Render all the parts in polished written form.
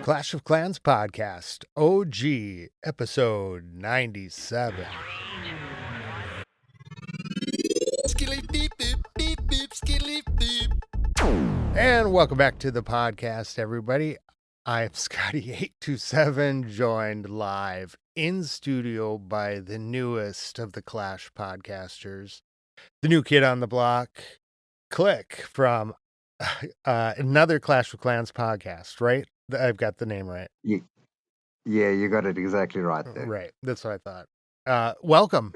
Clash of Clans podcast, OG, episode 97. And welcome back to the podcast, everybody. I'm Scotty827, joined live in studio by the newest of the Clash podcasters, the new kid on the block, Click from another Clash of Clans podcast, right? I've got the name right. Yeah, you got it exactly right there. Right. That's what I thought. Welcome.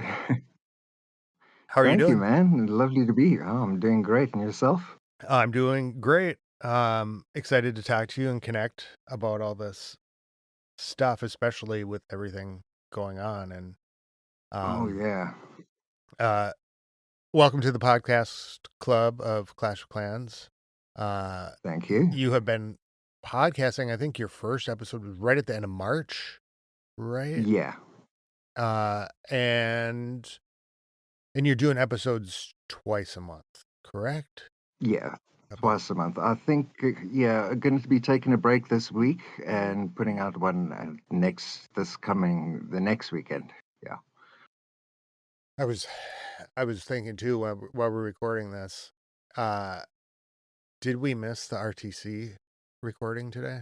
How are you Thank you, doing? man. Lovely to be here. Oh, I'm doing great. And yourself? I'm doing great. Excited to talk to you and connect about all this stuff, especially with everything going on. And Oh, yeah. welcome to the podcast club of Clash of Clans. Thank you. You have been podcasting. I think your first episode was right at the end of March, right? Yeah. And you're doing episodes twice a month, correct? Yeah. Twice a month. I think, going to be taking a break this week and putting out one the next weekend. Yeah. I was thinking too while we're recording this. Did we miss the RTC recording today?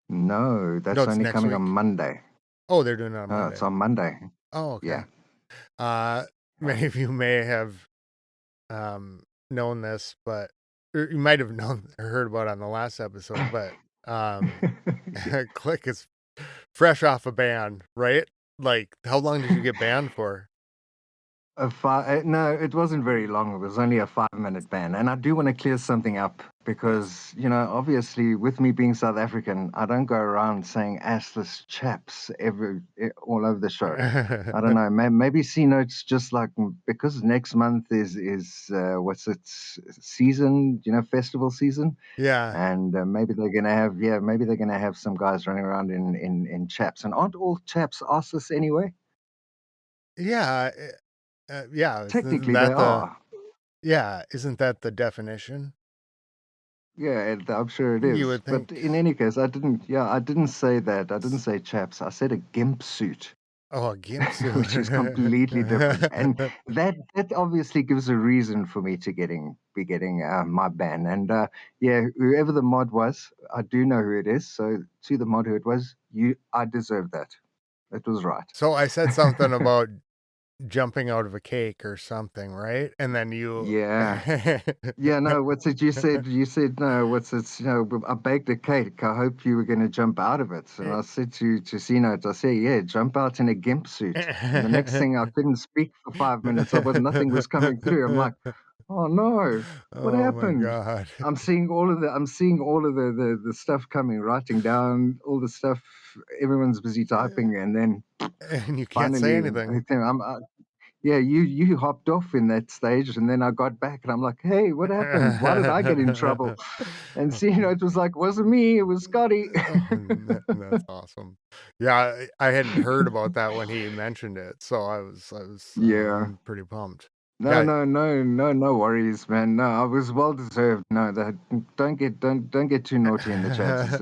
No, that's it's only next coming on week. Monday. Oh, they're doing it on No, Monday. it's on Monday. Oh, okay. Yeah. Many of you may have known this, but or you might have heard about it on the last episode, but Click is fresh off a ban, right? Like, how long did you get banned for? No, it wasn't very long. It was only a 5-minute ban. And I do want to clear something up because, obviously, with me being South African, I don't go around saying assless chaps all over the show. I don't know. Maybe C Notes just like because next month is season, festival season. Yeah. And maybe they're gonna have some guys running around in chaps. And aren't all chaps assless anyway? Yeah. Yeah. Technically, they are. Isn't that the definition? Yeah, I'm sure it You is. would But think. in any case, I didn't say that. I didn't say chaps. I said a gimp suit, Oh, a gimp suit. which is completely different. And that obviously gives a reason for me to be getting my ban. And whoever the mod was, I do know who it is. So to the mod who it was, I deserve that. It was right. So I said something about jumping out of a cake or something, right? And then you Yeah. Yeah, no, what's it? You said, no, what's it? I baked a cake. I hope you were going to jump out of it. And I said to C-Note, I said, yeah, jump out in a gimp suit. And the next thing, I couldn't speak for 5 minutes. Nothing was coming through. I'm like, oh no, what Oh my happened? God. I'm seeing all of the stuff coming, writing down all the stuff. Everyone's busy typing. And then And you can't say finally, anything. yeah, you hopped off in that stage, and then I got back, and I'm like, hey, what happened? Why did I get in trouble? And it was like, wasn't me, it was Scotty. That's awesome. Yeah, I hadn't heard about that when he mentioned it, so I was Yeah. pretty pumped. No, Yeah. no worries, man. No, I was well deserved. No, that don't get too naughty in the chats.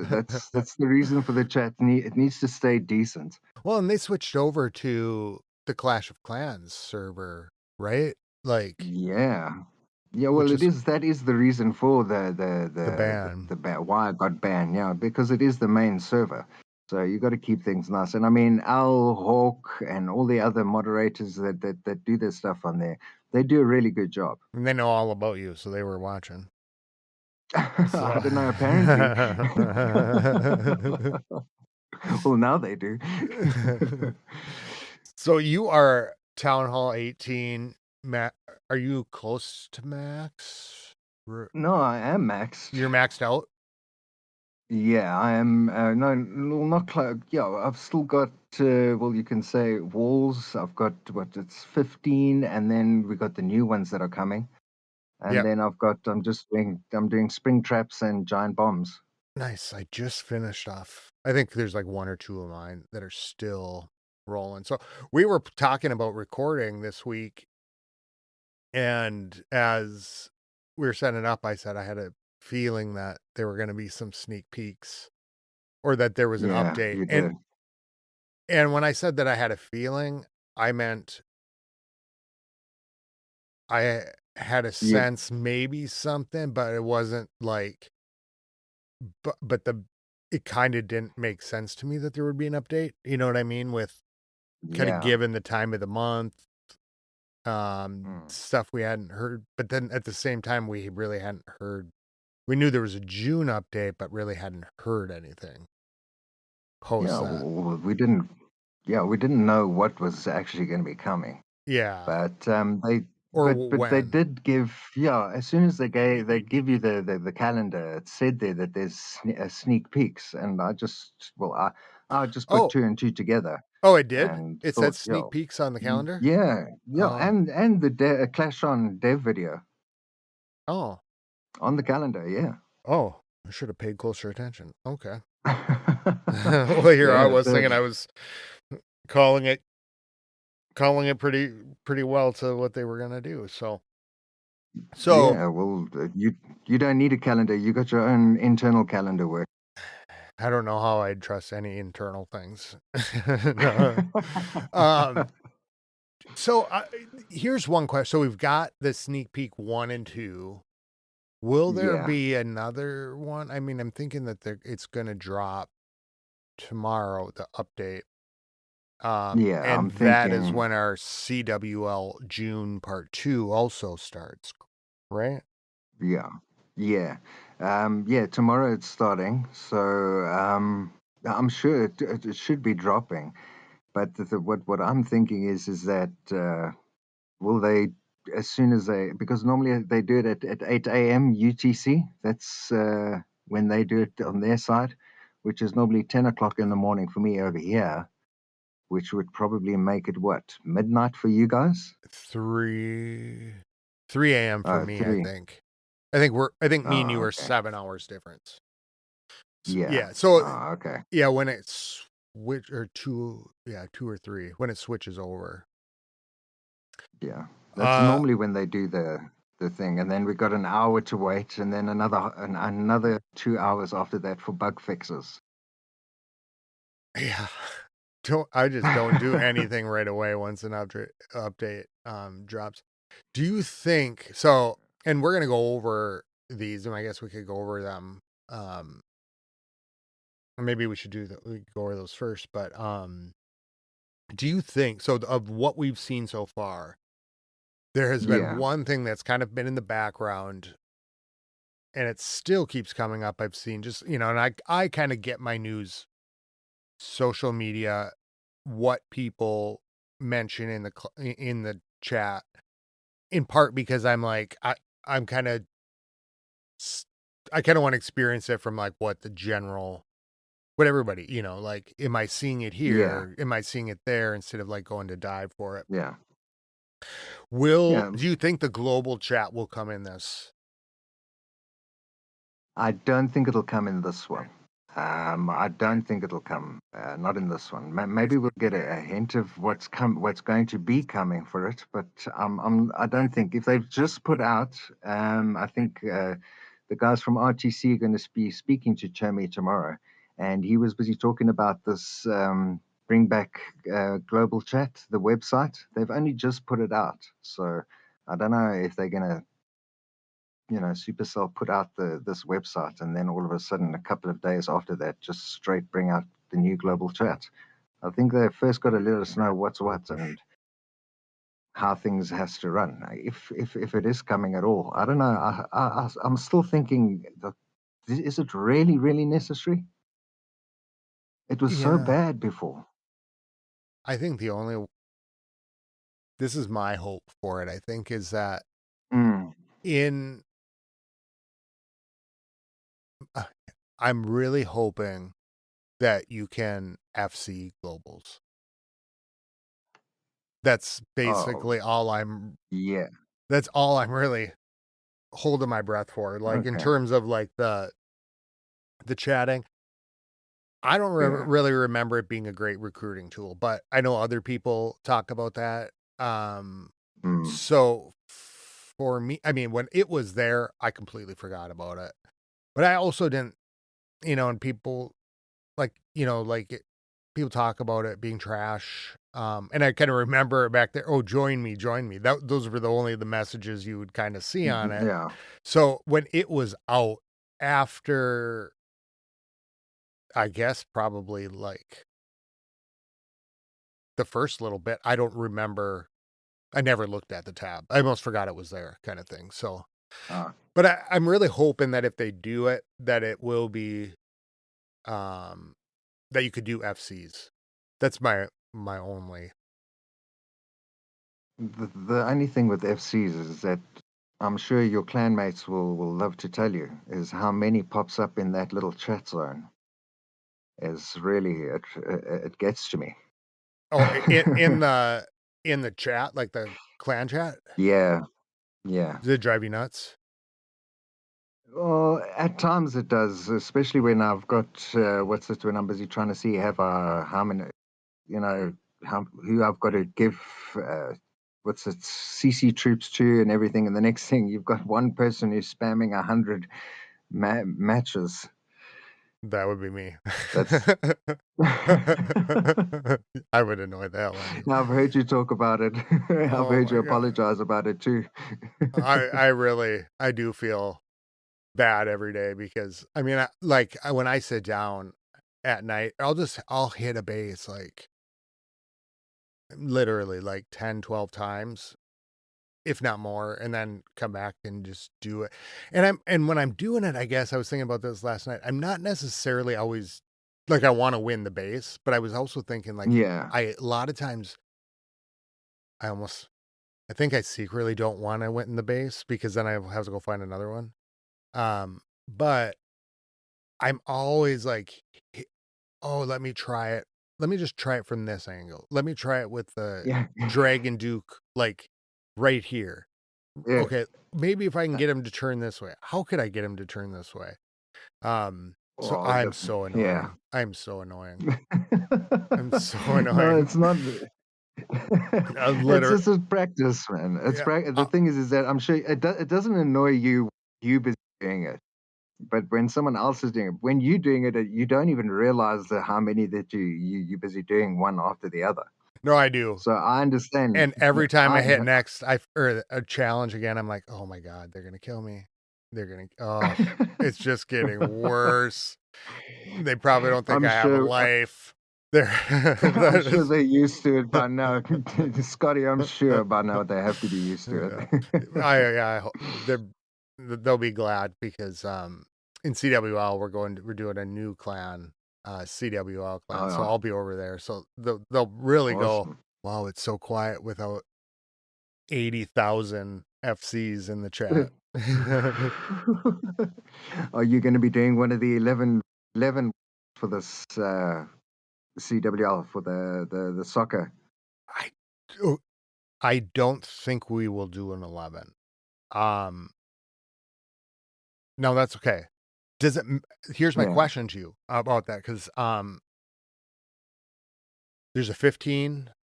That's the reason for the chat. It needs to stay decent. Well, and they switched over to the Clash of Clans server, right? Like, Yeah. Yeah, well, which is that is the reason for the ban. the ban, why I got banned. Yeah, because it is the main server, so you got to keep things nice. And I mean, Al, Hawk, and all the other moderators that do this stuff on there, they do a really good job. And they know all about you, so they were watching. So. I don't know. Apparently, well, now they do. So you are Town Hall 18. Are you close to max? No, I am maxed. You're maxed out? Yeah, I am. No, not close. Yeah, I've still got. Well, you can say walls. I've got it's 15, and then we got the new ones that are coming, and Yep. then I'm doing spring traps and giant bombs. Nice. I just finished off. I think there's like one or two of mine that are still rolling. So we were talking about recording this week, and as we were setting it up, I said I had a feeling that there were going to be some sneak peeks or that there was an Yeah, update. you And did. when I said that I had a feeling, I meant I had a You, sense maybe something, but it wasn't like but it kinda didn't make sense to me that there would be an update, you know what I mean? With kinda yeah. given the time of the month, Mm. stuff we hadn't heard, but then at the same time, we really hadn't heard. We knew there was a June update, but really hadn't heard anything Yeah, post that. we didn't know what was actually going to be coming. Yeah, But or but they when. did give, yeah, as soon as they give you the calendar, it said there that there's sneak peeks, and I just put Oh, two and two together oh, it did? and It said thought, sneak peeks on the calendar? yeah, Oh, and the Clash on Dev video oh, on the calendar, yeah. oh, I should have paid closer attention. Okay. Well, here I Yeah, was thinking I was calling it pretty well to what they were gonna do, so yeah. Well, you don't need a calendar. You got your own internal calendar work. I don't know how I'd trust any internal things. No. Um, so here's one question. So we've got the sneak peek 1 and 2. Will there Yeah, be another one? I mean, I'm thinking that it's gonna drop tomorrow, the update. yeah. And I'm that is thinking. when our CWL June part 2 also starts, right? Yeah, yeah, yeah. Tomorrow it's starting, so I'm sure it should be dropping. But what I'm thinking is that will they, as soon as they, because normally they do it at 8 a.m. UTC. That's when they do it on their side, which is normally 10 o'clock in the morning for me over here, which would probably make it what, midnight for you guys? 3 3 a.m. for Oh, me, I three. think. I think me and you Oh, are okay. 7 hours difference. Yeah. Yeah, so Oh, okay. yeah, when it's switch or 2, yeah, 2 or 3, when it switches over. Yeah, that's Uh, normally when they do the thing, and then we got an hour to wait, and then another 2 hours after that for bug fixes. yeah. Don't I just don't do anything right away once an update, drops. Do you think so, and we're gonna go over these, and I guess we could go over them, or maybe we could go over those first, but, do you think so of what we've seen so far, there has been Yeah, one thing that's kind of been in the background, and it still keeps coming up, I've seen just, and I kinda get my news, social media, what people mention in in the chat, in part because I'm like, I'm kinda I kinda wanna experience it from, like, what everybody, like, am I seeing it yeah, here? Am I seeing it there instead of, like, going to dive for it? yeah, Will yeah. do you think the global chat will come in this? I don't think it'll come in this one. I don't think it'll come, not in this one. Maybe we'll get a hint of what's going to be coming for it, but I don't think if they've just put out. I think the guys from RTC are going to be speaking to Chermy tomorrow, and he was busy talking about this. Bring back global chat, the website. They've only just put it out, so I don't know if they're going to, Supercell put out this website, and then all of a sudden, a couple of days after that, just straight bring out the new global chat. I think they first got to let us know what's what and how things has to run. If it is coming at all, I don't know. I'm still thinking that is it really necessary? It was so Yeah. bad before. I think this is my hope for it, I think, is that Mm. in uh, I'm really hoping that you can FC globals. That's Oh basically yeah. that's all I'm really holding my breath for, like, in Okay. terms of, like, the chatting. I don't Yeah. really remember it being a great recruiting tool, but I know other people talk about that. Mm. So for me, I mean, when it was there, I completely forgot about it. But I also didn't, and people. like, people talk about it being trash. And I kind of remember back there, oh, join me, join me. Those were the messages you would kind of see on it. Yeah. So when it was out after, I guess probably like the first little bit, I don't remember. I never looked at the tab. I almost forgot it was there, kind of thing. So, Uh, but I'm really hoping that if they do it, that it will be um that you could do FCs. That's my only. the only thing with FCs is that I'm sure your clanmates will love to tell you is how many pops up in that little chat zone. Is really it gets to me. Oh, in the chat, like the clan chat, Yeah, yeah. does it drive you nuts? Well, at times it does, especially when I've got what's it when I'm busy trying to see have how many, you know, who I've got to give what's it CC troops to and everything, and the next thing you've got one person who's spamming 100 matches. That would be me. That's I would annoy the hell out of you. I've heard you talk about it. I've Oh heard you my god. apologize about it too. I do feel bad every day because I mean, when I sit down at night, I'll hit a base like literally like 10, 12 times, if not more, and then come back and just do it. And when I'm doing it, I guess I was thinking about this last night. I'm not necessarily always like I want to win the base, but I was also thinking like Yeah. a lot of times I almost I think I secretly don't want to win the base because then I have to go find another one. But I'm always like, "Oh, let me try it. Let me just try it from this angle. Let me try it with the Yeah. Dragon Duke, like, right here. Yeah. Okay, maybe if I can get him to turn this way. How could I get him to turn this way?" So Oh, I'm so yeah. annoying. I'm so annoying. I'm so No, annoying. it's not. It's Liter just a practice, man. Yeah, The thing is that I'm sure it doesn't annoy you busy doing it, but when someone else is doing it, when you're doing it, you don't even realize how many that you're busy doing one after the other. no, I do. So I understand. And every time I I hit next, or a challenge again, I'm like, "Oh my god, they're gonna kill me. They're gonna oh, it's just getting worse. They probably don't think I'm I have a sure. life." They're I'm that sure is they're used to it by now, Scotty. I'm sure by now they have to be used to yeah. it. I ho they'll be glad because, in CWL, we're doing a new clan, CWL clan, Oh, so yeah. I'll be over there, so they'll really go, Awesome. "Wow, it's so quiet without 80,000 FCs in the chat." Are you going to be doing one of the 11 for this CWL for the soccer? I do I don't think we will do an 11. Um, no, that's okay. Does it m Here's my Yeah. question to you about that, 'cause, there's a 15,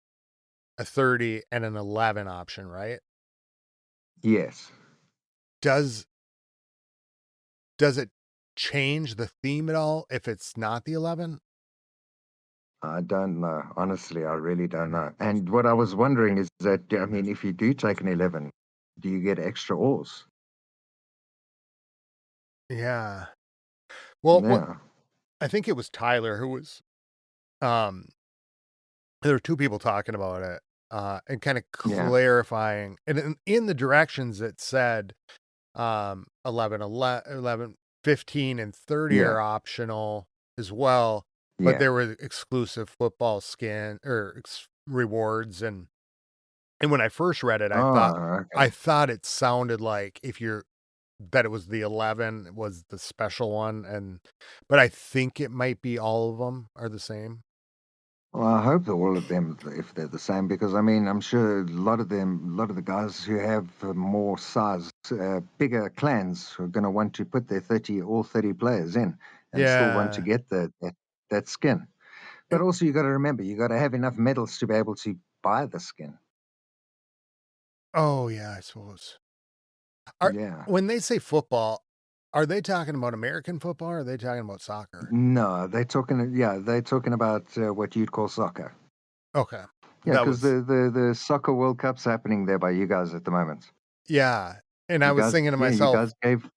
a 30, and an 11 option, right? Yes. Does does it change the theme at all if it's not the 11? I don't know. Honestly, I really don't know. And what I was wondering is that, I mean, if you do take an 11, do you get extra oars? Yeah. Well, what Yeah. I think it was Tyler who was, um there were 2 people talking about it, and kinda Yeah. clarifying, and in the directions it said 11, 15, and 30 Yeah. are optional as well, but Yeah. there were exclusive football skin or rewards. And when I first read it, Oh, I okay. thought it sounded like that it was the 11 was the special one, but I think it might be all of them are the same. Well, I hope that all of them, if they're the same, because I mean, I'm sure a lot of them, a lot of the guys who have more size, bigger clans are going to want to put their 30 players in and still want to Yeah. get that skin. But And also, you got to remember, you got to have enough medals to be able to buy the skin. oh, yeah, I suppose. Are Yeah. When they say football, Are they talking about American football or are they talking about soccer? No, they're talking about what you'd call soccer. Okay. Yeah, That because was the soccer World Cup's happening there by you guys at the moment. yeah, and I was thinking to You myself, guys gave,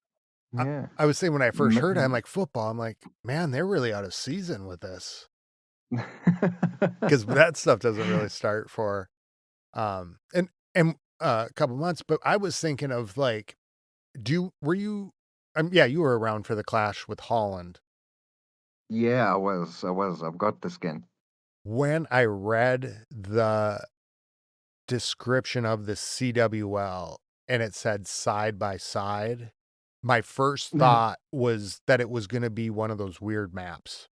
I yeah. I was thinking when I first heard it, I'm M- like, "Football," I'm like, "Man, they're really out of season with this because that stuff doesn't really start for, a couple months, but I was thinking of, like, were you yeah, you were around for the clash with Holland. Yeah, I've got the skin. When I read the description of the CWL and it said side by side, my first thought was that it was gonna be one of those weird maps.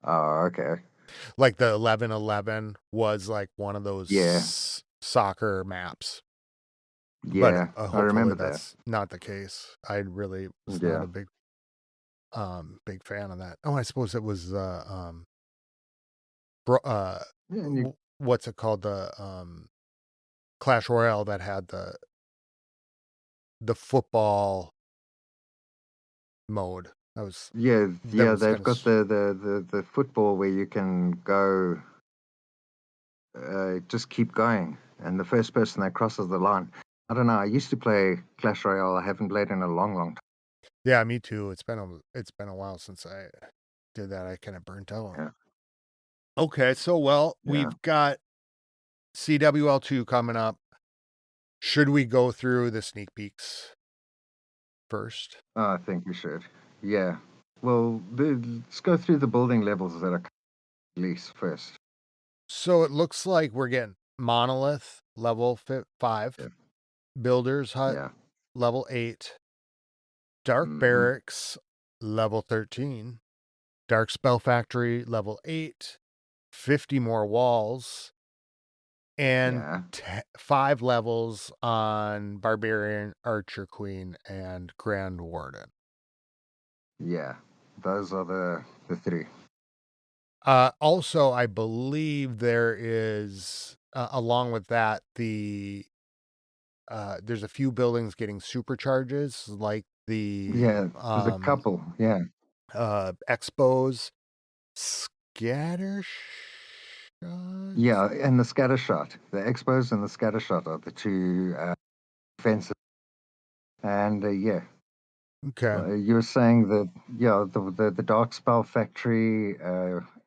Oh, okay. Like the 11-11 was like one of those Yeah, soccer maps, but, yeah, I hopefully remember that. that's not the case. I really was not Yeah. a big fan of that. Oh, I suppose it was, bro Yeah, and you, what's it called? The, Clash Royale that had the football mode. yeah, That yeah, was they've kinda got the football where you can go, just keep going, and the first person that crosses the line. I don't know. I used to play Clash Royale. I haven't played in a long, long Yeah, me too. It's been a while since I did that. I kinda burnt out. time. Okay, so, well, Yeah, yeah. we've got CWL2 coming up. Should we go through the sneak peeks first? I think we should. Yeah. Well, let's go through the building levels that are least first. So it looks like we're getting Monolith level 5, Yeah, Builder's Hut yeah. level 8, Dark Hmm. Barracks level 13, Dark Spell Factory level 8, 50 more walls, and Yeah, 5 levels on Barbarian, Archer Queen, and Grand Warden. yeah. Those are the three. Also, I believe there is, along with that, there's a few buildings getting supercharges, like the Yeah, there's a couple. Yeah, Expos, Scattershot. yeah. And the scatter shot, the expos and the scatter shot are the two offensive. And yeah, Okay. you were saying that, yeah, the dark spell factory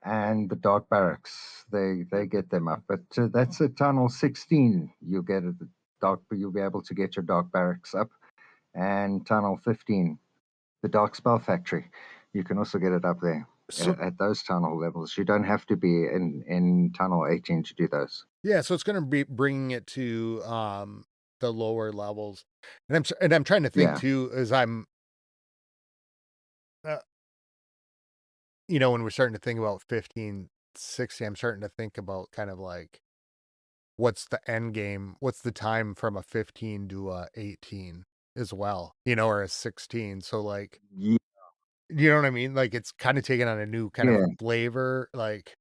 and the dark barracks, they get them up, but that's a tunnel 16. You'll get it, the dark, you'll be able to get your dark barracks up, and tunnel 15, the dark spell factory, you can also get it up there So at those tunnel levels. You don't have to be in tunnel 18 to do those. yeah, so it's gonna be bringing it to the lower levels, and I'm trying to think Yeah, too as uh, when we're starting to think about 15, 60, I'm starting to think about kind of like what's the end game? What's the time from a 15 to a 18 as well, or a 16? So like, yeah, you know what I mean? Like it's kind of taking on a new kind of yeah. flavor, like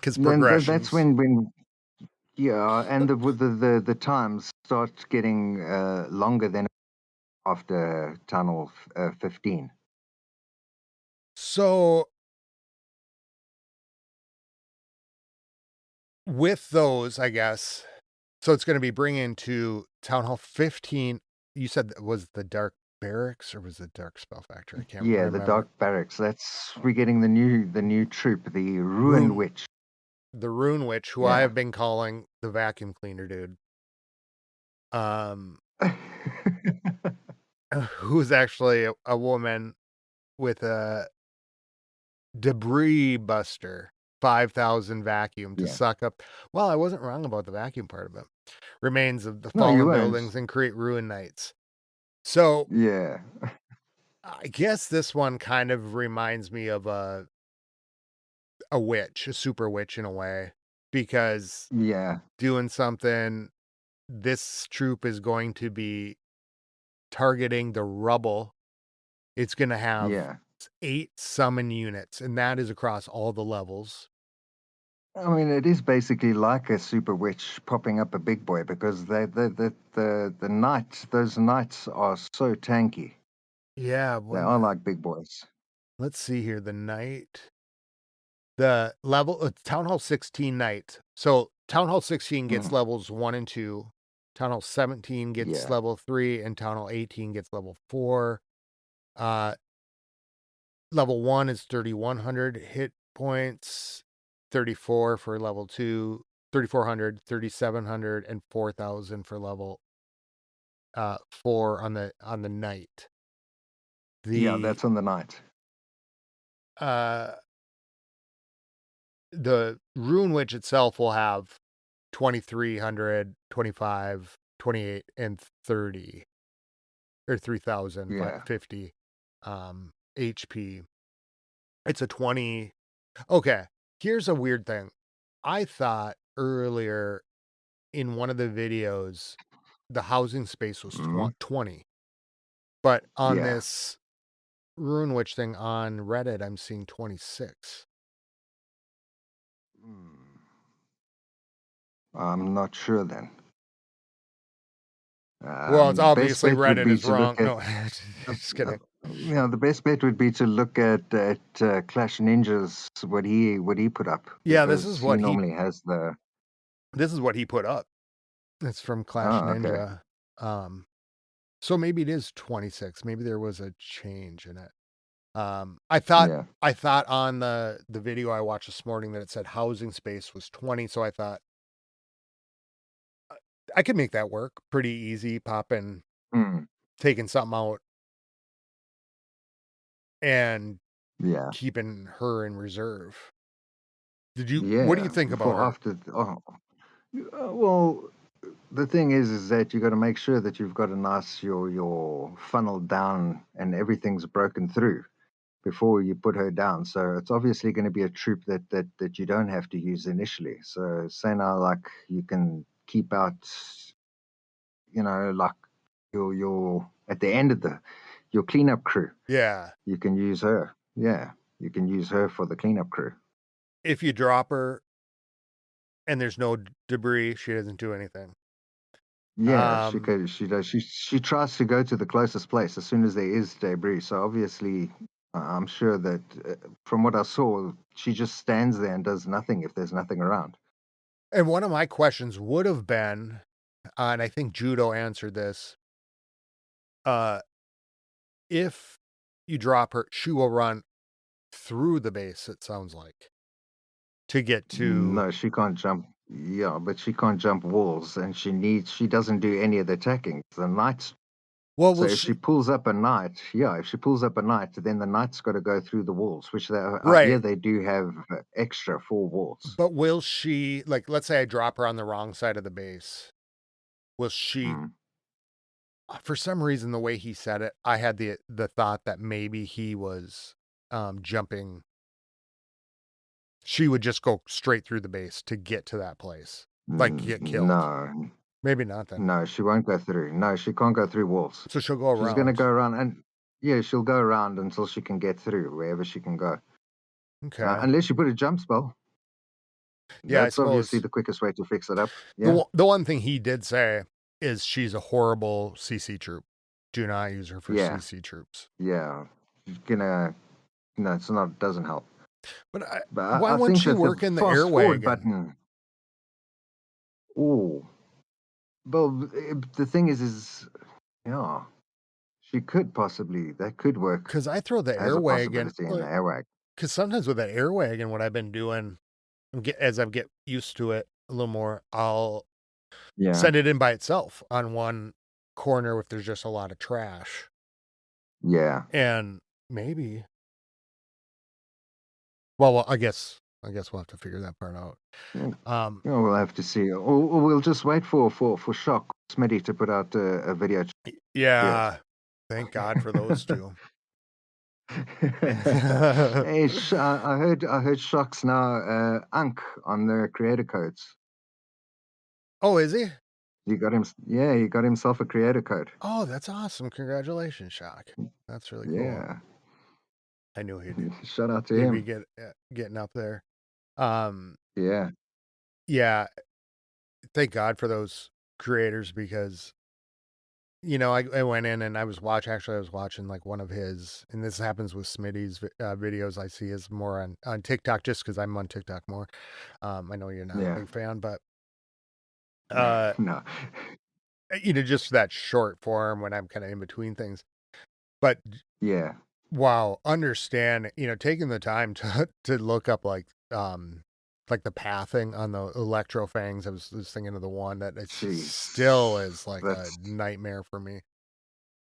because Then that's progressions. when yeah, and the times start getting longer than after tunnel 15. So with those, I guess, so it's going to be bringing to Town Hall 15. You said that was the Dark Barracks or was it Dark Spell Factory? I can't Yeah, the remember. dark barracks. That's we're getting the new troop, the ruined Rune, witch. the Rune Witch, who I Yeah. have been calling the vacuum cleaner dude. Um, who's actually a woman with a debris buster, 5,000 vacuum to Yeah. suck up. Well, I wasn't wrong about the vacuum part of it. Remains of the No, you fallen weren't. buildings and create ruin nights. So Yeah. I guess this one kind of reminds me of a witch, a super witch in a way, because Yeah. doing something, this troop is going to be targeting the rubble. It's going to have Yeah. 8 summon units, and that is across all the levels. I mean, it is basically like a super witch popping up a big boy because the knights, those knights are so tanky. Yeah, They when are like big boys. let's see here, the night the level Town Hall 16 night. So, Town Hall 16 gets Mm, levels 1 and 2, Town Hall 17 gets yeah, level 3, and Town Hall 18 gets level 4. Uh, level 1 is 3,100 hit points, 34 for level 2, 3,400, 3,700, and 4,000 for level 4 on the night. yeah. The That's on the night. uh the Rune Witch itself will have 2,300, 25, 28, and 30 or Yeah. 3,050 HP. It's a 20. Okay, here's a weird thing. I thought earlier in one of the videos the housing space was Mm, 20, but on yeah. this Rune Witch thing on Reddit I'm seeing 26. Mm, I'm not sure then. Well, it's The best obviously bet would Reddit be is to look wrong. at No, uh, just uh, kidding. the best bet would be to look at Clash Ninjas what he put up Yeah, because he normally has the. this is what he put up. It's from Clash Oh, okay. Ninja. Um, so maybe it is 26. Maybe there was a change in it. I thought Yeah. I thought on the video I watched this morning that it said housing space was 20, so I thought I could make that work pretty easy, popping, Mm, taking something out and yeah. keeping her in reserve. What do you Yeah. think about For her? after. Oh, well, the thing is that you got to make sure that you've got a nice your funnel down and everything's broken through before you put her down. So it's obviously going to be a troop that you don't have to use initially. So say now, like you can keep out, like your at the end of your cleanup crew. Yeah. You can use her. Yeah, you can use her for the cleanup crew. If you drop her and there's no debris, she doesn't do anything. Yeah, she Um, could. She does. She tries to go to the closest place as soon as there is debris. So obviously, I'm sure that from what I saw, she just stands there and does nothing if there's nothing around. and one of my questions would have been, and I think Judo answered this, uh, if you drop her, she will run through the base, it sounds like, to get to. No, she can't jump. Yeah, but she can't jump walls, and she doesn't do any of the attacking. The knights. Well, So will if she? she pulls up a knight, yeah, if she pulls up a knight, then the knight's got to go through the walls, which I hear Right. they do have extra 4 walls. But will she, like, let's say I drop her on the wrong side of the base. Will she, Mm. for some reason, the way he said it, I had the thought that maybe he was jumping. She would just go straight through the base to get to that place, like get killed. No, Maybe not then. no, she won't go through. No, she can't go through walls. So she'll go She's going to around. go around, and yeah, she'll go around until she can get through wherever she can go. Okay. Unless you put a jump spell, Yeah, I that's obviously suppose the quickest way to fix it up. Yeah, the one thing he did say is she's a horrible CC troop. Do not use her for yeah, CC troops. yeah. She's gonna. No, it's not. Doesn't help. But But why I won't think she that the work in the fast air forward wagon? button. Oh, well, the thing is, yeah, she could possibly. That could work Because I throw the as air a wagon, possibility in the airwag. because sometimes with that air wagon, what I've been doing, as I get used to it a little more, I'll Yeah, send it in by itself on one corner if there's just a lot of trash. yeah. And maybe, well, I guess we'll have to figure that part out. Mm, Um, yeah, we'll have to see, or we'll just wait for Shock Smitty to put out a video. Do it. yeah, thank God for those two. Hey, I heard Shock's now Unk on the creator codes. Oh, is he? He got himself a creator code. Oh, that's awesome. Congratulations, Shock. That's really cool. Yeah, I knew he'd shout out to he'd be him. getting up there. Um, Yeah, yeah, thank God for those creators because I went in and I was watching like one of his, and this happens with Smitty's videos. I see is more on TikTok just because I'm on TikTok more. I know you're not a Yeah. big fan, but uh, No. just that short form when I'm kind of in between things. But Yeah. wow, understand, taking the time to to look up like the pathing on the electro fangs. I was thinking of the one that it still Jeez. is like a That's nightmare for me.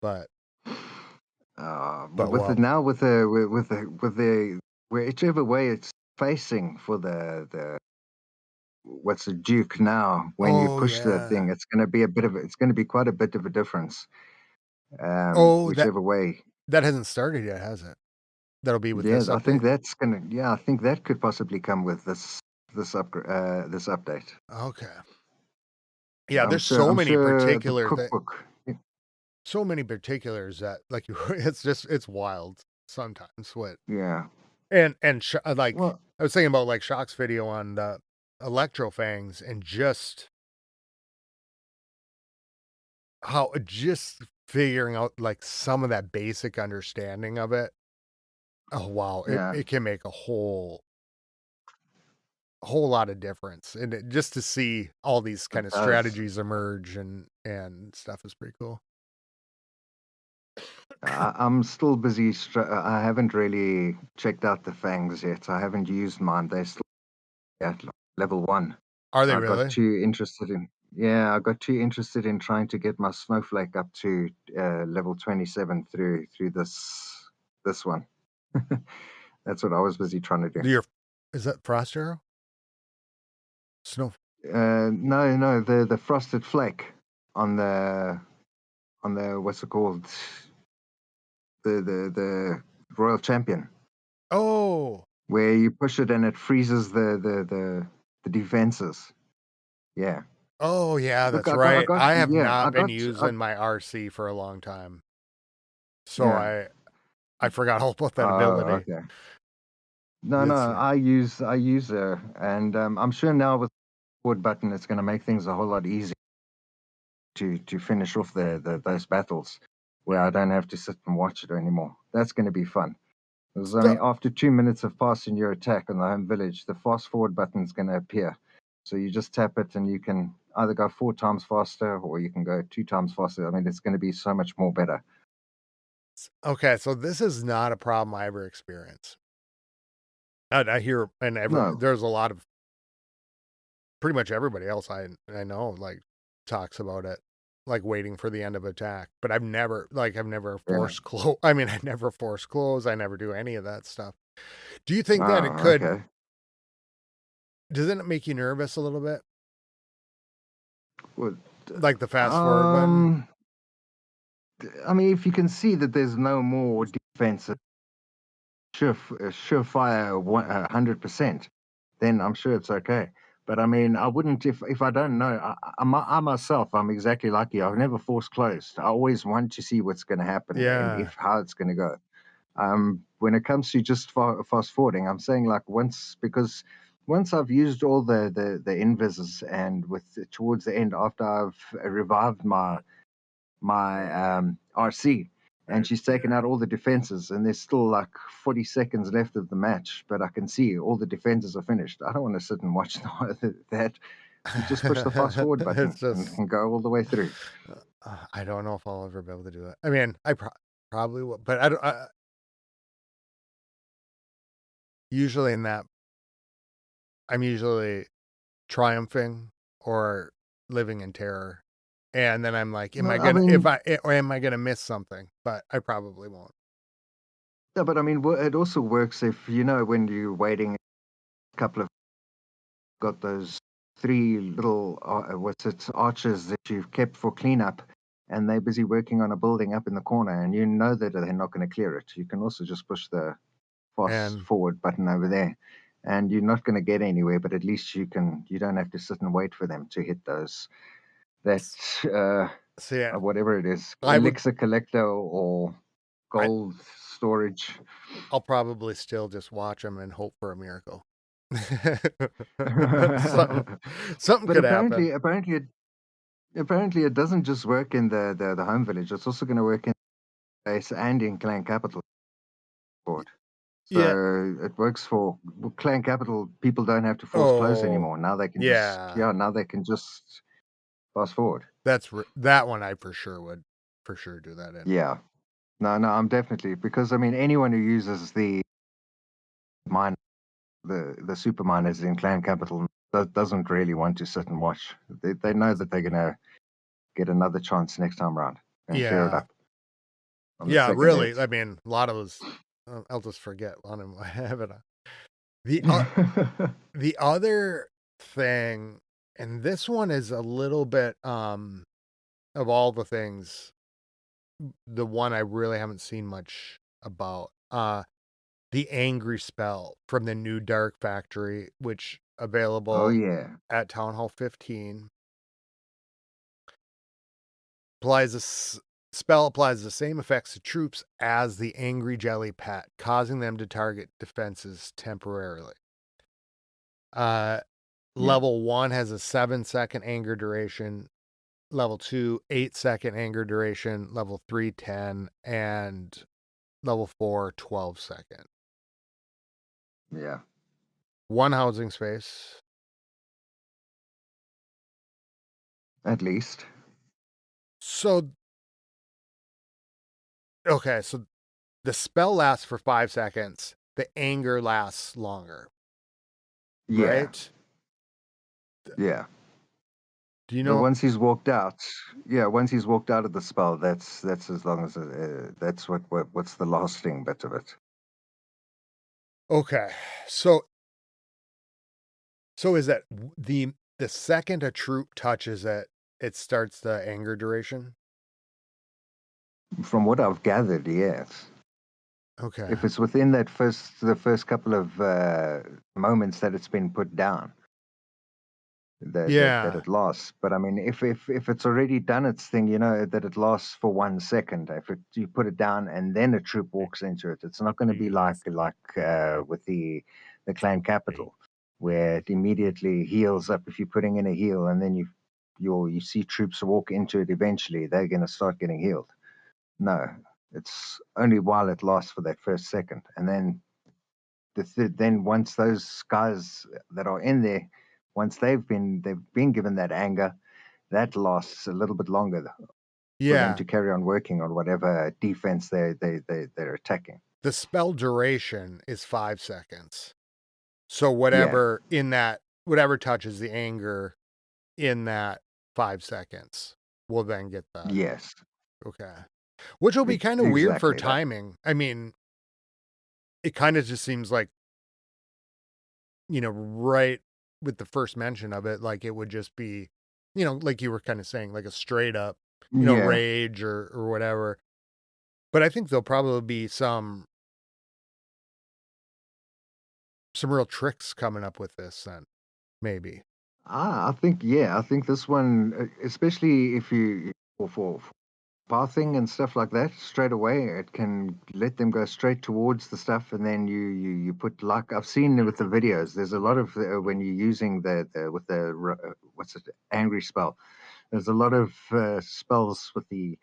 But but with the well, now with the whichever way it's facing for the what's the Duke now, when you oh push the yeah. thing, it's gonna be quite a bit of a difference. Oh, that Whichever way. that hasn't started yet, has it? That'll be with Yeah, this I update? think that's gonna yeah, I think that could possibly come with this update. Okay. Yeah, there's I'm sure the cookbook. so many particulars that like it's wild sometimes what Yeah. like Well, I was thinking about like Shock's video on the electrofangs and just figuring out like some of that basic understanding of it. Oh wow, it yeah, it can make a whole lot of difference, and just to see all these it kind of does. strategies emerge and stuff is pretty cool. I'm still busy. I haven't really checked out the fangs yet. I haven't used mine. They're still at level 1. Are they I got really? too interested in yeah, I got too interested in trying to get my snowflake up to level 27 through this one. That's what I was busy trying to do. Your is that Frost Arrow? Snow. No, no, the frosted flake on the what's it called? The Royal Champion, Oh! where you push it and it freezes the defenses. Yeah. Oh, yeah, Look, that's right. I have I not been got using my RC for a long time, so yeah. I forgot all about that Oh, ability. okay. No, no, This year. I use her, and I'm sure now with the forward button, it's going to make things a whole lot easier to finish off those battles, where I don't have to sit and watch it anymore. That's going to be fun. Because I So mean, after 2 minutes of passing your attack on the home village, the fast forward button is going to appear. So you just tap it, and you can either go 4 times faster, or you can go 2 times faster. I mean, it's going to be so much more better. okay, so this is not a problem I ever experience. And I hear and No, there's a lot of pretty much everybody else I know, like, talks about it, like, waiting for the end of attack, but I've never yeah. forced close. I mean, I never force close, I never do any of that stuff. Do you think that it Oh, could okay. doesn't it make you nervous a little bit? Well, Like the fast forward button? um, I mean, if you can see that there's no more defense, surefire 100%, then I'm sure it's okay. But I mean, I wouldn't if I don't know. I myself, I'm exactly like you. I've never forced closed. I always want to see what's going to happen and Yeah. if how it's going to go. When it comes to just fast forwarding, I'm saying like because once I've used all the invises and with towards the end after I've revived my RC, and she's taken out all the defenses, and there's still like 40 seconds left of the match, but I can see all the defenses are finished. I don't want to sit and watch that. You just push the fast forward button It's and just can go all the way through. I don't know if I'll ever be able to do that. I mean, probably will, but I don't usually in that I'm usually triumphing or living in terror. And then I'm like, am No, I I gonna mean, or am I gonna miss something? But I probably won't. no, but I mean, it also works if you know when you're waiting a couple of got those three little what's it arches that you've kept for cleanup, and they're busy working on a building up in the corner, and you know that they're not going to clear it. You can also just push the fast And forward button over there, and you're not going to get anywhere, but at least you don't have to sit and wait for them to hit those that s- uh, so yeah, whatever it is, I would elixir collector or I gold storage. I'll probably still just watch them and hope for a miracle. something But something could happen. apparently Apparently, it doesn't just work in the home village. It's also going to work in base and in clan capital board. Yeah. So it works for clan capital. People don't have to force close Oh, anymore. Now they can just yeah. yeah. Now they can just fast forward. That one I for sure would for sure do that in. Yeah. No, no, I'm definitely because I mean anyone who uses the mine the super miners in clan capital doesn't really want to sit and watch. They know that they're gonna get another chance next time round and clear it Yeah. up on the Yeah, second really. hit. I mean, a lot of those I'll just forget one of them. I have it. The o the other thing, and this one is a little bit, of all the things, the one I really haven't seen much about, the Angry Spell from the new Dark Factory, which Oh available yeah, at Town Hall 15. Applies a s Spell applies the same effects to troops as the Angry Jelly Pet, causing them to target defenses temporarily. Uh, yeah, Level 1 has a 7-second anger duration, level 2, 8-second anger duration, level 3, 10, and level 4, 12-second. yeah. One housing space. At least, So, okay, so the spell lasts for 5 seconds. The anger lasts longer, yeah, right? yeah. Do you But know? once he's walked out, yeah, once he's walked out of the spell, that's as long as that's what's the lasting bit of it. Okay. So is that the second a troop touches it, it starts the anger duration? From what I've gathered, yes. Okay. If it's within the first couple of moments that it's been put down, that Yeah. it lasts. But I mean, if it's already done its thing, you know that it lasts for 1 second. If you put it down and then a troop walks into it, it's not going to be like with the clan capital, where it immediately heals up. If you're putting in a heal and then you see troops walk into it, eventually they're going to start getting healed. No, it's only while it lasts for that first second, and then then once those guys that are in there, once they've been given that anger, that lasts a little bit longer for them Yeah. to carry on working on whatever defense they're attacking. The spell duration is 5 seconds. So Yeah. whatever touches the anger in that 5 seconds will then get that. Yes. Okay. Which will be kinda weird for Exactly that. timing. I mean, it kinda just seems like, right with the first mention of it, like, it would just be, like you were kinda saying, like a straight up, Yeah. rage or whatever. But I think there'll probably be some real tricks coming up with this then, maybe. I think yeah. I think this one, especially if you for pathing and stuff like that straight away it can let them go straight towards the stuff and then you put like I've seen with the videos there's a lot of when you're using the with the what's it angry spell there's a lot of spells with the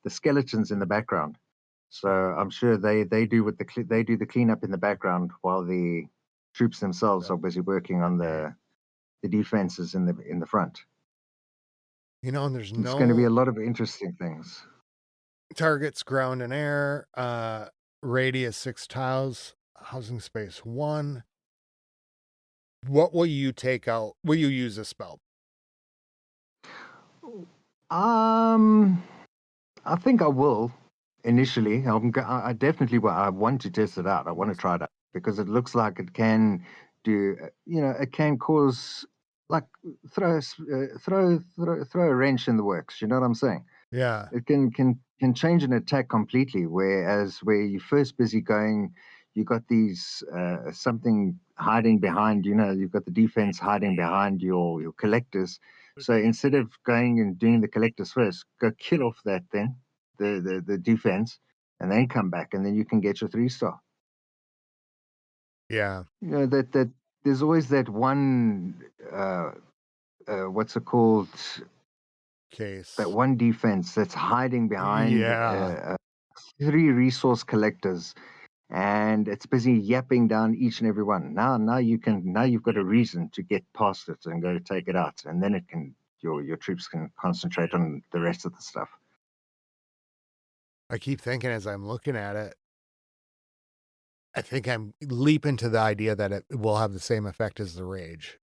skeletons in the background so I'm sure they do they do the cleanup in the background while the troops themselves are busy working on the defenses in the front. And there's It's going to be no a lot of interesting things. targets, ground and air, radius 6 tiles, housing space 1. What will you take out? Will you use a spell? Um, I think I will initially. I definitely will. I want to test it out. I want to try it out because it looks like it can do. It can cause like throw a wrench in the works. You know what I'm saying? Yeah. It can change an attack completely. Whereas where you're first busy going, you got these something hiding behind. You've got the defense hiding behind your collectors. So instead of going and doing the collectors first, go kill off that then the defense, and then come back, and then you can get your 3 star. Yeah. That there's always that one. What's it called? That case. one defense that's hiding behind Yeah. 3 resource collectors, and it's busy yapping down each and every one. Now you've got a reason to get past it and go take it out, and then it can your troops can concentrate on the rest of the stuff. I keep thinking as I'm looking at it, I think I'm leaping to the idea that it will have the same effect as the rage,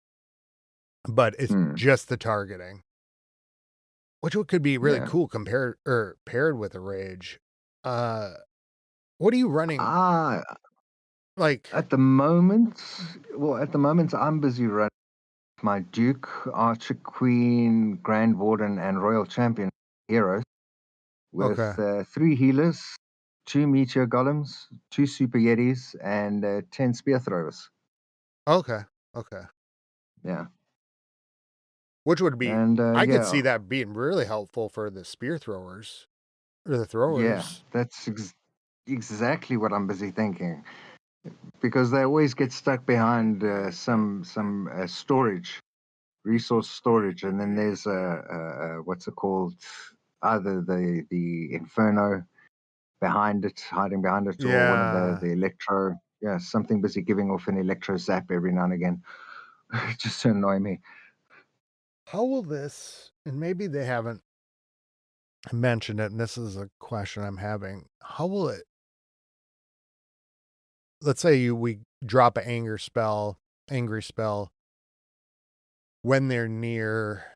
but it's Hmm. just the targeting, which could be really Yeah. cool compared or paired with a rage. Uh, what are you running? Ah, Like, at the moment, at the moment, I'm busy running my Duke, Archer Queen, Grand Warden, and Royal Champion heroes with okay, 3 healers, 2 meteor golems, 2 super yetis, and 10 spear throwers. okay, okay. Yeah, Which would be, and I could see yeah, that being really helpful for the spear throwers or the yeah, throwers. that's exactly what I'm busy thinking, because they always get stuck behind some storage, resource storage, and then there's what's it called? Either the Inferno behind it, hiding behind it, or one of Yeah. the electro. Yeah, something busy giving off an electro zap every now and again, just to annoy me. How will this, and maybe they haven't mentioned it, and this is a question I'm having. How will it, let's say we drop an angry spell when they're near,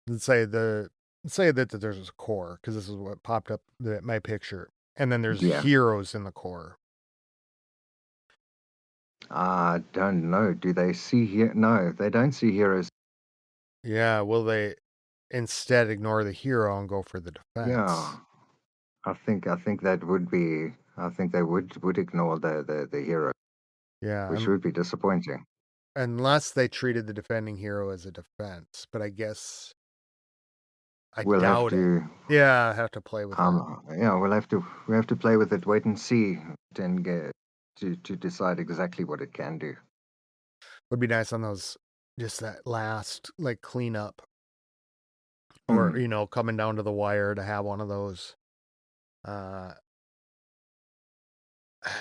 let's say let's say that there's a core, because this is what popped up my picture, and then there's Yeah, heroes in the core. I don't know. Do they see here? No, they don't see heroes. Yeah, will they instead ignore the hero and go for the defense? Yeah, I think that would be. I think they would ignore the hero, Yeah, which would be disappointing. unless they treated the defending hero as a defense, but I guess I We'll have doubt it. to. Yeah, I have to play with it. Yeah, we have to play with it, wait and see, and get to decide exactly what it can do. Would be nice on those, just that last like cleanup, or Hmm. coming down to the wire to have one of those. Uh,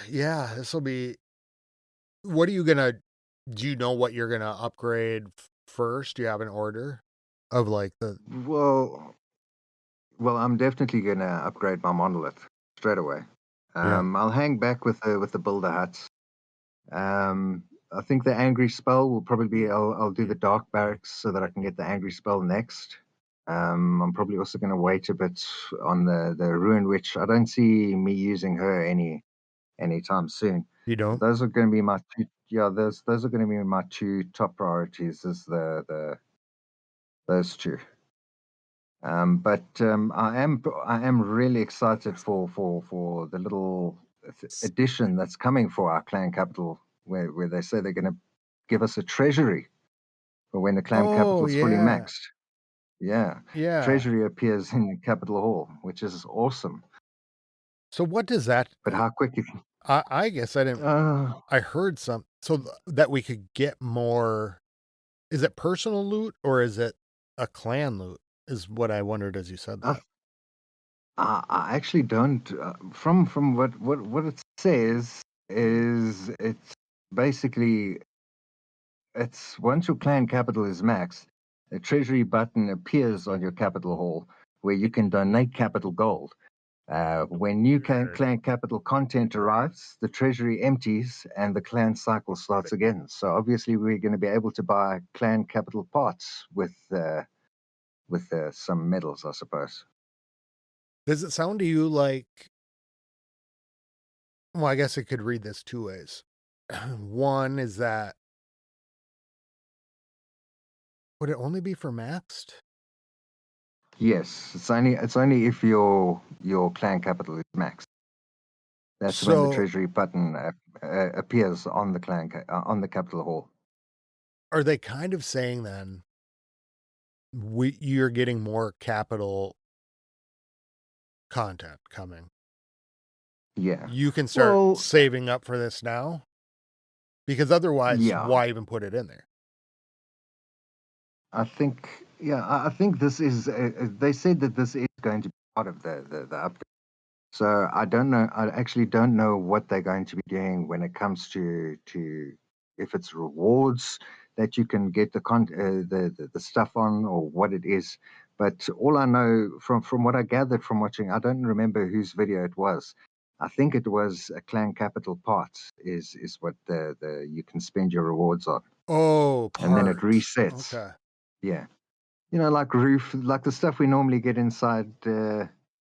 yeah, this will be. What are you gonna? Do you know what you're gonna upgrade first? Do you have an order of like the? Well, I'm definitely gonna upgrade my monolith straight away. Yeah, I'll hang back with the builder huts. I think the angry spell will probably be. I'll do the dark barracks so that I can get the angry spell next. I'm probably also going to wait a bit on the ruin witch. I don't see me using her anytime soon. you don't. Those are going to be my two. Yeah, those are going to be my two top priorities. Is the those two. But I am really excited for the little addition that's coming for our clan capital, where they say they're going to give us a treasury for when the clan Oh capital is fully yeah, maxed. Yeah, yeah. treasury appears in the capital hall, which is awesome. So what does that? But how quick you I guess I didn't. uh, I heard some so that we could get more. Is it personal loot or is it a clan loot? Is what I wondered as you said I, that. I actually don't. From what it says is it's basically it's once your clan capital is maxed, a treasury button appears on your capital hall where you can donate capital gold. When new Weird. clan capital content arrives, the treasury empties and the clan cycle starts again. So obviously, we're going to be able to buy clan capital parts with some medals, I suppose. Does it sound to you like, well, I guess I could read this two ways. One is that would it only be for maxed? Yes, it's only if your clan capital is maxed. That's when the So treasury button appears on on the capital hall. are they kind of saying then you're getting more capital content coming? Yeah. You can start Well, saving up for this now? Because otherwise, yeah. why even put it in there? I think Yeah, I think this is. They said that this is going to be part of the update. So I don't know. I actually don't know what they're going to be doing when it comes to if it's rewards that you can get the stuff on or what it is. But all I know from what I gathered from watching, I don't remember whose video it was. I think it was a Clan Capital Parts is what the you can spend your rewards on, Oh, and then it part. resets. Okay. Yeah, like roof, like the stuff we normally get inside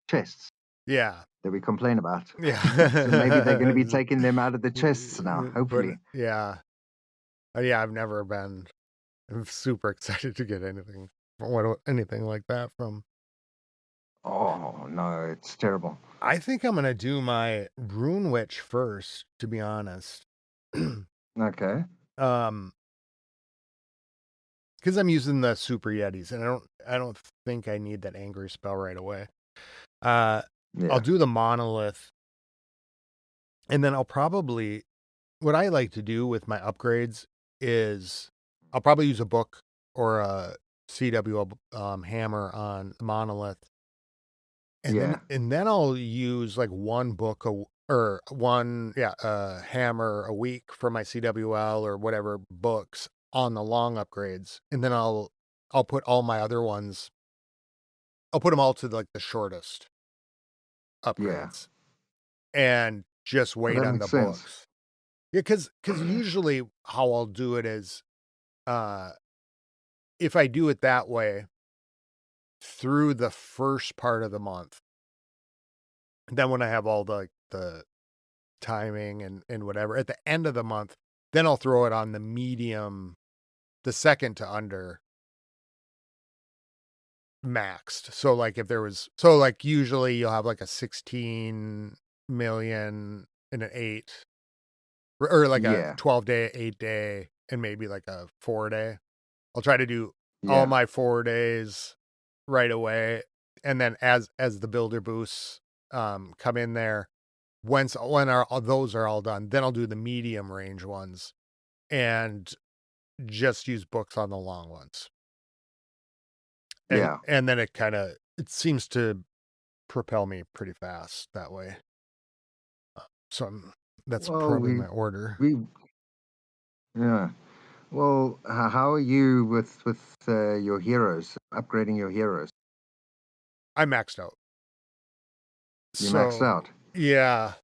chests Yeah. that we complain about. So maybe they're going to be Yeah. taking them out of the chests now, But hopefully. yeah. Yeah, I've never been I'm super excited to get anything like that from. Oh, no, it's terrible. I think I'm gonna do my Rune Witch first, to be honest. Okay. um because I'm using the super yetis and I don't think I need that angry spell right away. uh I'll Yeah. do the monolith, and then I'll probably, what I like to do with my upgrades is I'll probably use a book or a CW hammer on the monolith, and then Yeah. I'll use like one book or one hammer a week for my CWL or whatever books on the long upgrades, and then I'll put all my other ones, I'll put them all to like the shortest Yeah. upgrades and just Oh, wait that on makes the sense. books. Yeah, because usually how I'll do it is, uh, if I do it that way through the first part of the month, then when I have all the timing and whatever at the end of the month, then I'll throw it on the medium, the second to under maxed. So like if there was, so like usually you'll have like a 16 million and an 8, or like a Yeah. 12-day, 8-day, and maybe like a 4-day. I'll try to do all Yeah. my 4 days right away, and then as the builder boosts come in there, those are all done, then I'll do the medium range ones and just use books on the long ones. And Yeah. then it seems to propel me pretty fast that way. So that's Well, probably my order. we, yeah. Well, how are you with your heroes, upgrading your heroes? I maxed out. You maxed So out. yeah.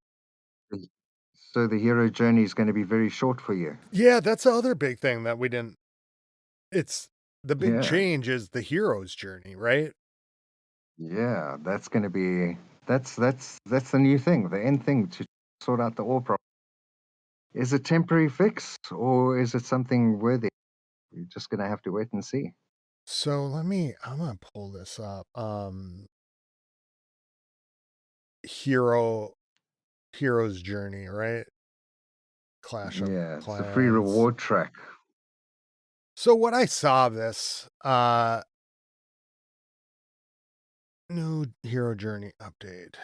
So the hero journey is going to be very short for you. Yeah, that's the other big thing that we didn't, it's the big Yeah. change is the hero's journey, right? Yeah, that's going to be that's the new thing, the end thing to sort out the ore problem. Is it temporary fix or is it something worthy? You're just going to have to wait and see. So I'm gonna pull this up. Hero Hero's journey, right? Clash of Yeah, it's a free Clans. reward track. So what I saw this new hero journey update.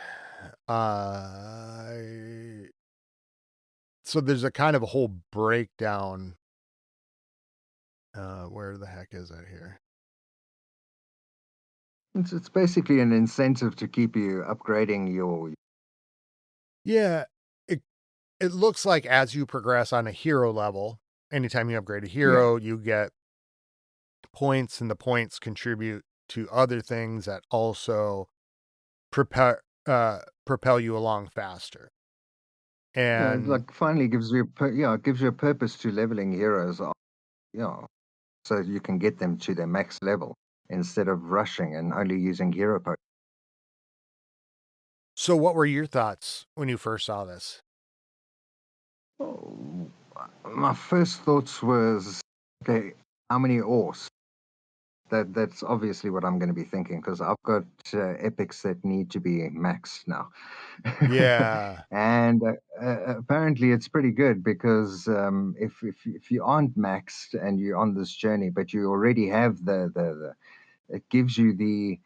So there's a kind of a whole breakdown. Where the heck is it here? It's basically an incentive to keep you upgrading your. Yeah, it it looks like as you progress on a hero level, anytime you upgrade a Yeah, hero, you get points, and the points contribute to other things that also propel propel you along faster. yeah, it And like finally gives you it gives you a purpose to leveling heroes up. Yeah, so you can get them to their max level instead of rushing and only using hero potions. so what were your thoughts when you first saw this? Oh, my first thoughts was, okay, how many ores? That's obviously what I'm going to be thinking because I've got epics that need to be maxed now, Yeah. and apparently it's pretty good because if you aren't maxed and you're on this journey, but you already have the it gives you the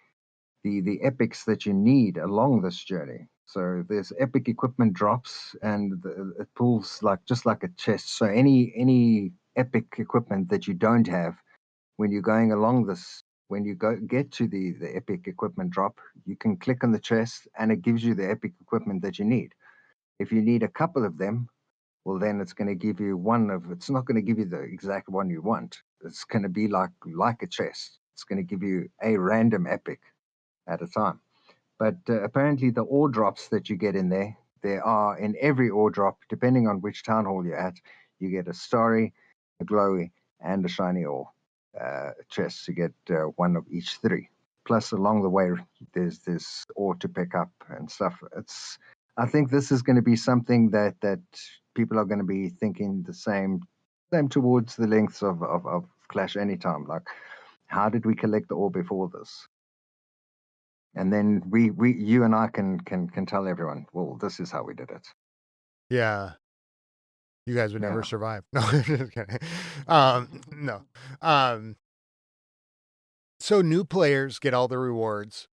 epics that you need along this journey. So there's epic equipment drops, and it pulls like just like a chest. So any epic equipment that you don't have when you're going along this when you get to the epic equipment drop, you can click on the chest and it gives you the epic equipment that you need. If you need a couple of them, well, then it's going to give you it's not going to give you the exact one you want. It's going to be like a chest. It's going to give you a random epic at a time. But apparently, the ore drops that you get in there are in every ore drop, depending on which town hall you're at, you get a starry, a glowy, and a shiny ore chest. You get one of each three. Plus, along the way, there's this ore to pick up and stuff. I think this is going to be something that people are going to be thinking the same towards the lengths of Clash anytime. Like, how did we collect the ore before this? And then you and I can tell everyone, well, this is how we did it. Yeah. You guys would never Yeah. survive. No, just kidding. No. So new players get all the rewards,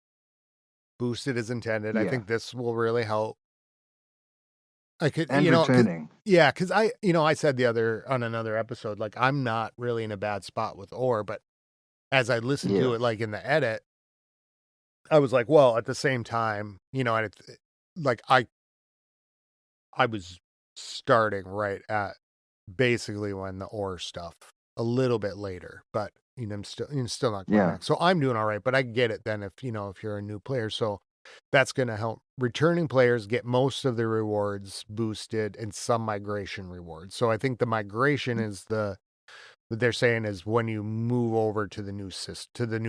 boosted as intended. I Yeah. think this will really help. I could, And returning. yeah, because I said on another episode, like I'm not really in a bad spot with ore, but as I listened to it, Yes. like in the edit, I was like, well, at the same time, and it's like I was starting right at basically when the ore stuff a little bit later, but I'm still not quite Yeah. max. So I'm doing all right, but I get it then if you're a new player. So that's going to help returning players get most of the rewards boosted and some migration rewards. So I think the migration is what they're saying is when you move over to the new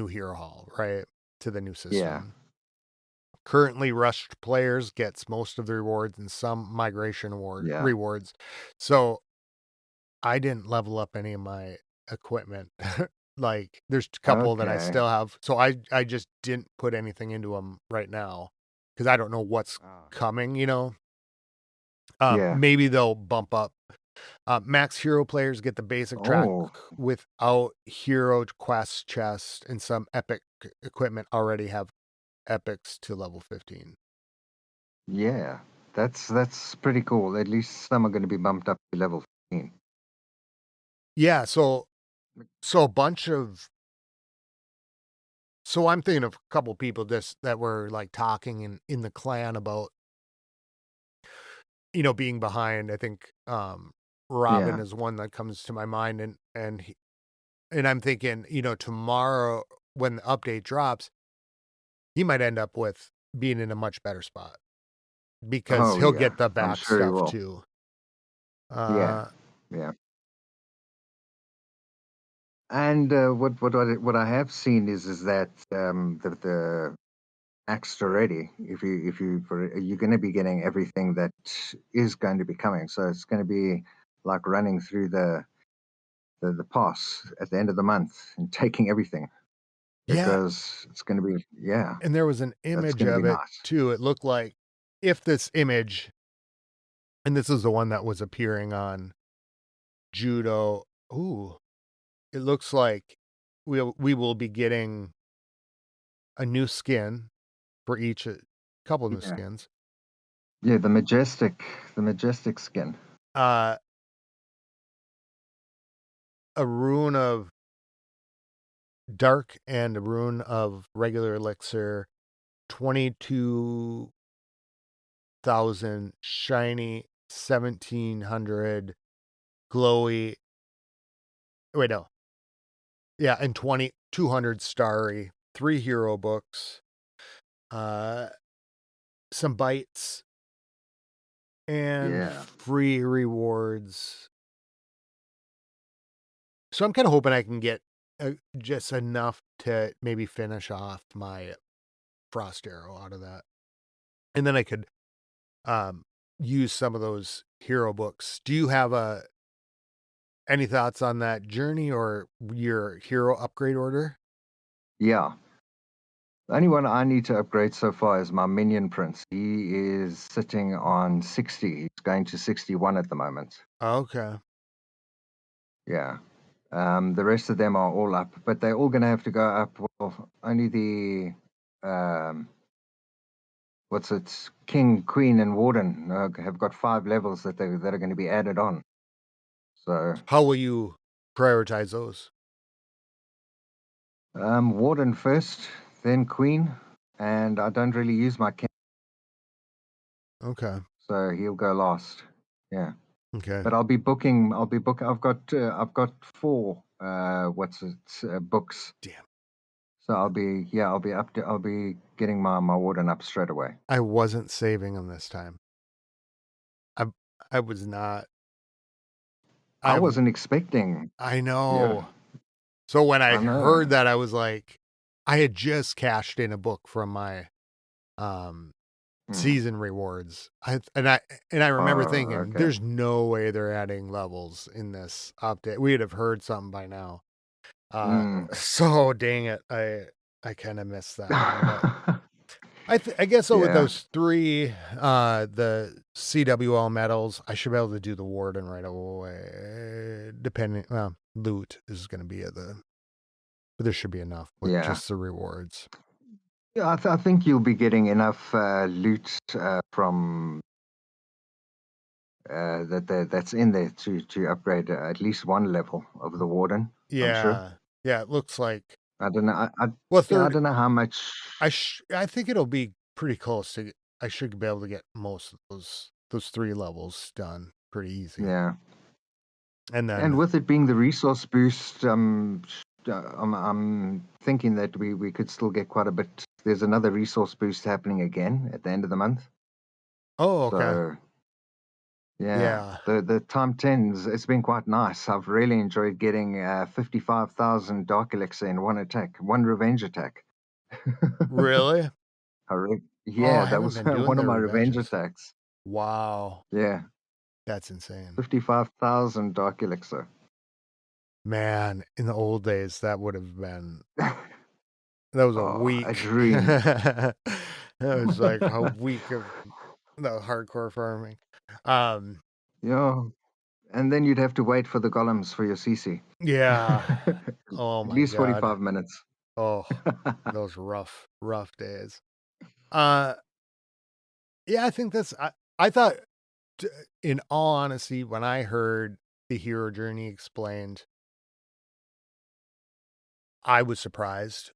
hero hall, right? To the new Yeah. system. Currently rushed players gets most of the rewards and some migration Yeah. rewards. So I didn't level up any of my equipment. Like, there's a couple that I Okay. still have. So I just didn't put anything into them right now because I don't know what's Ah. coming. Yeah. Maybe they'll bump up. Max hero players get the basic track Oh, without hero quest chest, and some epic equipment already have epics to level 15. yeah. That's pretty cool. At least some are going to be bumped up to level 15. Yeah, so a bunch of So I'm thinking of a couple people that were like talking in the clan about, being behind. I think Robin Yeah. is one that comes to my mind and I'm thinking, tomorrow when the update drops, he might end up with being in a much better spot because Oh, he'll yeah. get the I'm back sure he stuff will. too. Yeah. Uh Yeah. And what I have seen is that the axed already. You're going to be getting everything that is going to be coming. So it's going to be like running through the pass at the end of the month and taking everything yeah, because it's going to be, yeah, and there was an that's image going to be of it nice. too. It looked like if this image, and this is the one that was appearing on Judo. Ooh, it looks like we will be getting a new skin for each couple new Yeah. skins. Yeah, the majestic skin. Uh, a rune of dark and a rune of regular elixir, 22,000 shiny, 1,700 glowy. Wait, no, yeah, and 2,200 starry. 3 hero books, uh, some bites, and Yeah. free rewards. So I'm kinda hoping I can get, just enough to maybe finish off my frost arrow out of that, and then I could, um, use some of those hero books. Do you have, any thoughts on that journey or your hero upgrade order? Yeah. The only one I need to upgrade so far is my minion prince. He is sitting on 60. He's going to 61 at the moment. Okay. Yeah. The rest of them are all up, but they're all going to have to go up. Well, only the what's it? King, Queen, and Warden have got 5 levels that are going to be added on. So How will you prioritize those? Warden first, then Queen, and I don't really use my king, Okay. so he'll go last. Yeah, Okay. but I'll be booking. I've got four. What's it? Books. Damn. So I'll be getting my warden up straight away. I wasn't saving them this time. I I was not. I I wasn't expecting. I Yeah, know. So when I I know. heard that, I was like, I had just cashed in a book from my um Mm. season rewards. I remember Oh, thinking, okay. there's no way they're adding levels in this update. We'd have heard something by now. Mm. So dang it, I kind of missed that one, but I guess so with Yeah, those three, the CWL medals, I should be able to do the warden right away. Depending, well, loot is going to be at but there should be enough with yeah. just the rewards. Yeah, I think you'll be getting enough loot from that's in there to upgrade at least one level of the warden. I'm sure. Yeah, yeah, it looks like I don't know. well, Yeah, I third. don't know how much. I think it'll be pretty close to. I should be able to get most of those three levels done pretty easy, Yeah, and and then with it being the resource boost, I'm thinking that we could still get quite a bit. There's another resource boost happening again at the end of the month. oh, okay, So yeah, yeah, the time tens, it's been quite nice. I've really enjoyed getting 55,000 dark elixir in one attack, one revenge attack. really. Oh, Yeah, I that haven't was been doing one of the my revenge revenges. attacks. Wow, Yeah, that's insane. 55,000 dark elixir. Man, in the old days, that would have been that was a Oh, a week. dream. That was like a week of the hardcore farming. Um, Yeah, and then you'd have to wait for the golems for your CC. yeah. At Oh my least God. 45 minutes. Oh, those rough days. Uh, yeah, I think I thought, t- in all honesty, when I heard the hero journey explained, I was surprised,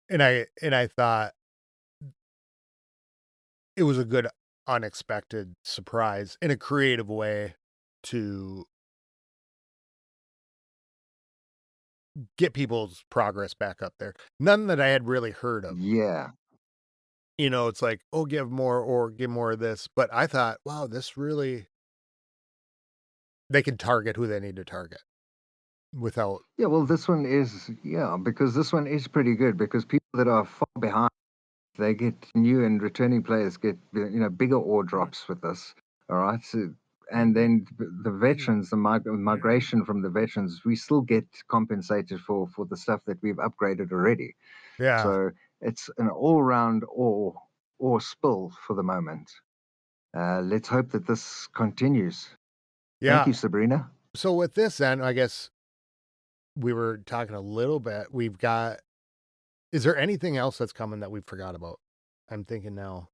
and I thought it was a good unexpected surprise in a creative way to get people's progress back up there. None that I had really heard of. Yeah. It's like, oh, give more or give more of this. But I thought, wow, this really they can target who they need to target without. Yeah, well, this one is, yeah, because this one is pretty good because people that are far behind, they get new and returning players get, bigger ore drops with this. All right. So, and then the veterans, the migration from the veterans, we still get compensated for the stuff that we've upgraded already. Yeah. So it's an all-round ore spill for the moment. Let's hope that this continues. Thank Yeah. you, Sabrina. So with this then, I guess we were talking a little bit. We've got is there anything else that's coming that we forgot about? I'm thinking now.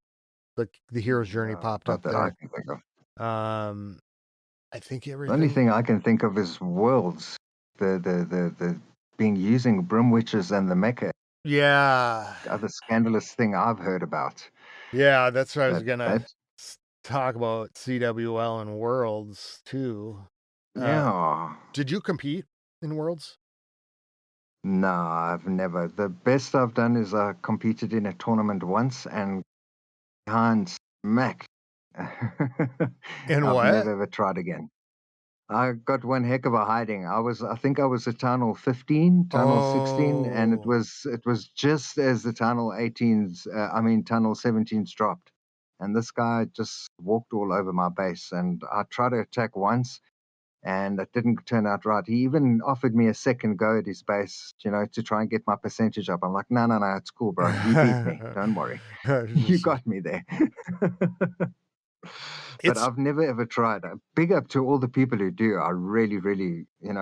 The hero's journey popped Not up that I there. can think of. Um I think The only everything. thing I can think of is worlds. The being using brim witches and the mecha. Yeah. Other scandalous thing I've heard about. Yeah, that's what I was But gonna that, talk about CWL and Worlds too. Uh yeah. did you compete in Worlds? No, I've never. The best I've done is I competed in a tournament once and can't smack. In I've what? never ever tried again. I got one heck of a hiding. I think I was at tunnel 15, tunnel 16, and it Oh. was just as the tunnel 18's, tunnel 17's dropped. And this guy just walked all over my base. And I tried to attack once, and it didn't turn out right. He even offered me a second go at his base, to try and get my percentage up. I'm like, no, no, no, it's cool, bro. You beat me. Don't worry. You Just got me there. But it's I've never ever tried. Big up to all the people who do. I really, really, a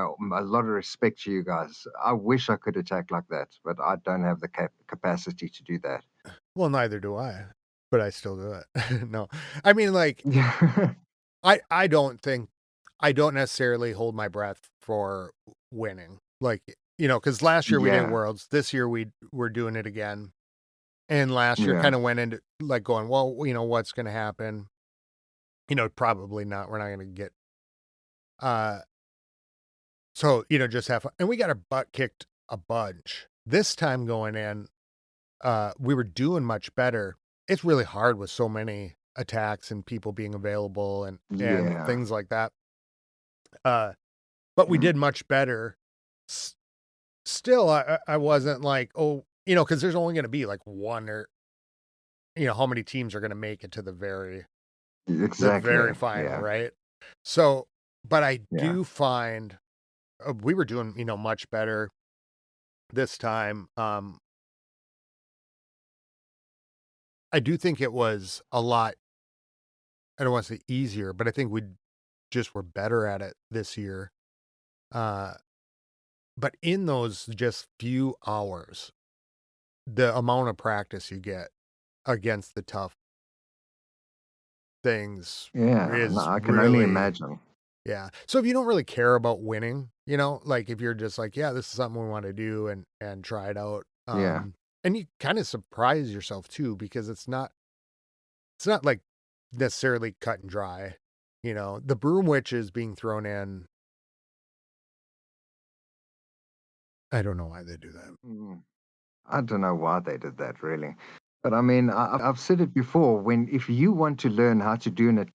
lot of respect to you guys. I wish I could attack like that, but I don't have the capacity to do that. well, neither do I, but I still do it. No. I mean, like, Yeah. I don't necessarily hold my breath for winning. Like, because last year we did Yeah, Worlds. This year we're doing it again. And last year yeah, kind of went into like going, well, what's going to happen? Probably not. We're not going to get, uh, so, just have fun. And we got our butt kicked a bunch. This time going in, we were doing much better. It's really hard with so many attacks and people being available and yeah. things like that. Uh, but we Mm. did much better. S- Still, I wasn't like, oh, because there's only going to be like one or how many teams are going to make it to the very Exactly. final, Yeah, right? So, but I yeah. do find we were doing much better this time. I do think it was a lot. I don't want to say easier, but I think we just were better at it this year. Uh, but in those just few hours, the amount of practice you get against the tough things Yeah, no, is I can only really, imagine. yeah. So if you don't really care about winning, like if you're just like, yeah, this is something we want to do and try it out. Yeah. And you kind of surprise yourself too, because it's not like necessarily cut and dry. The broom witch is being thrown in. I don't know why they do that. Mm. I don't know why they did that really. But I mean, I've said it before, when if you want to learn how to do it,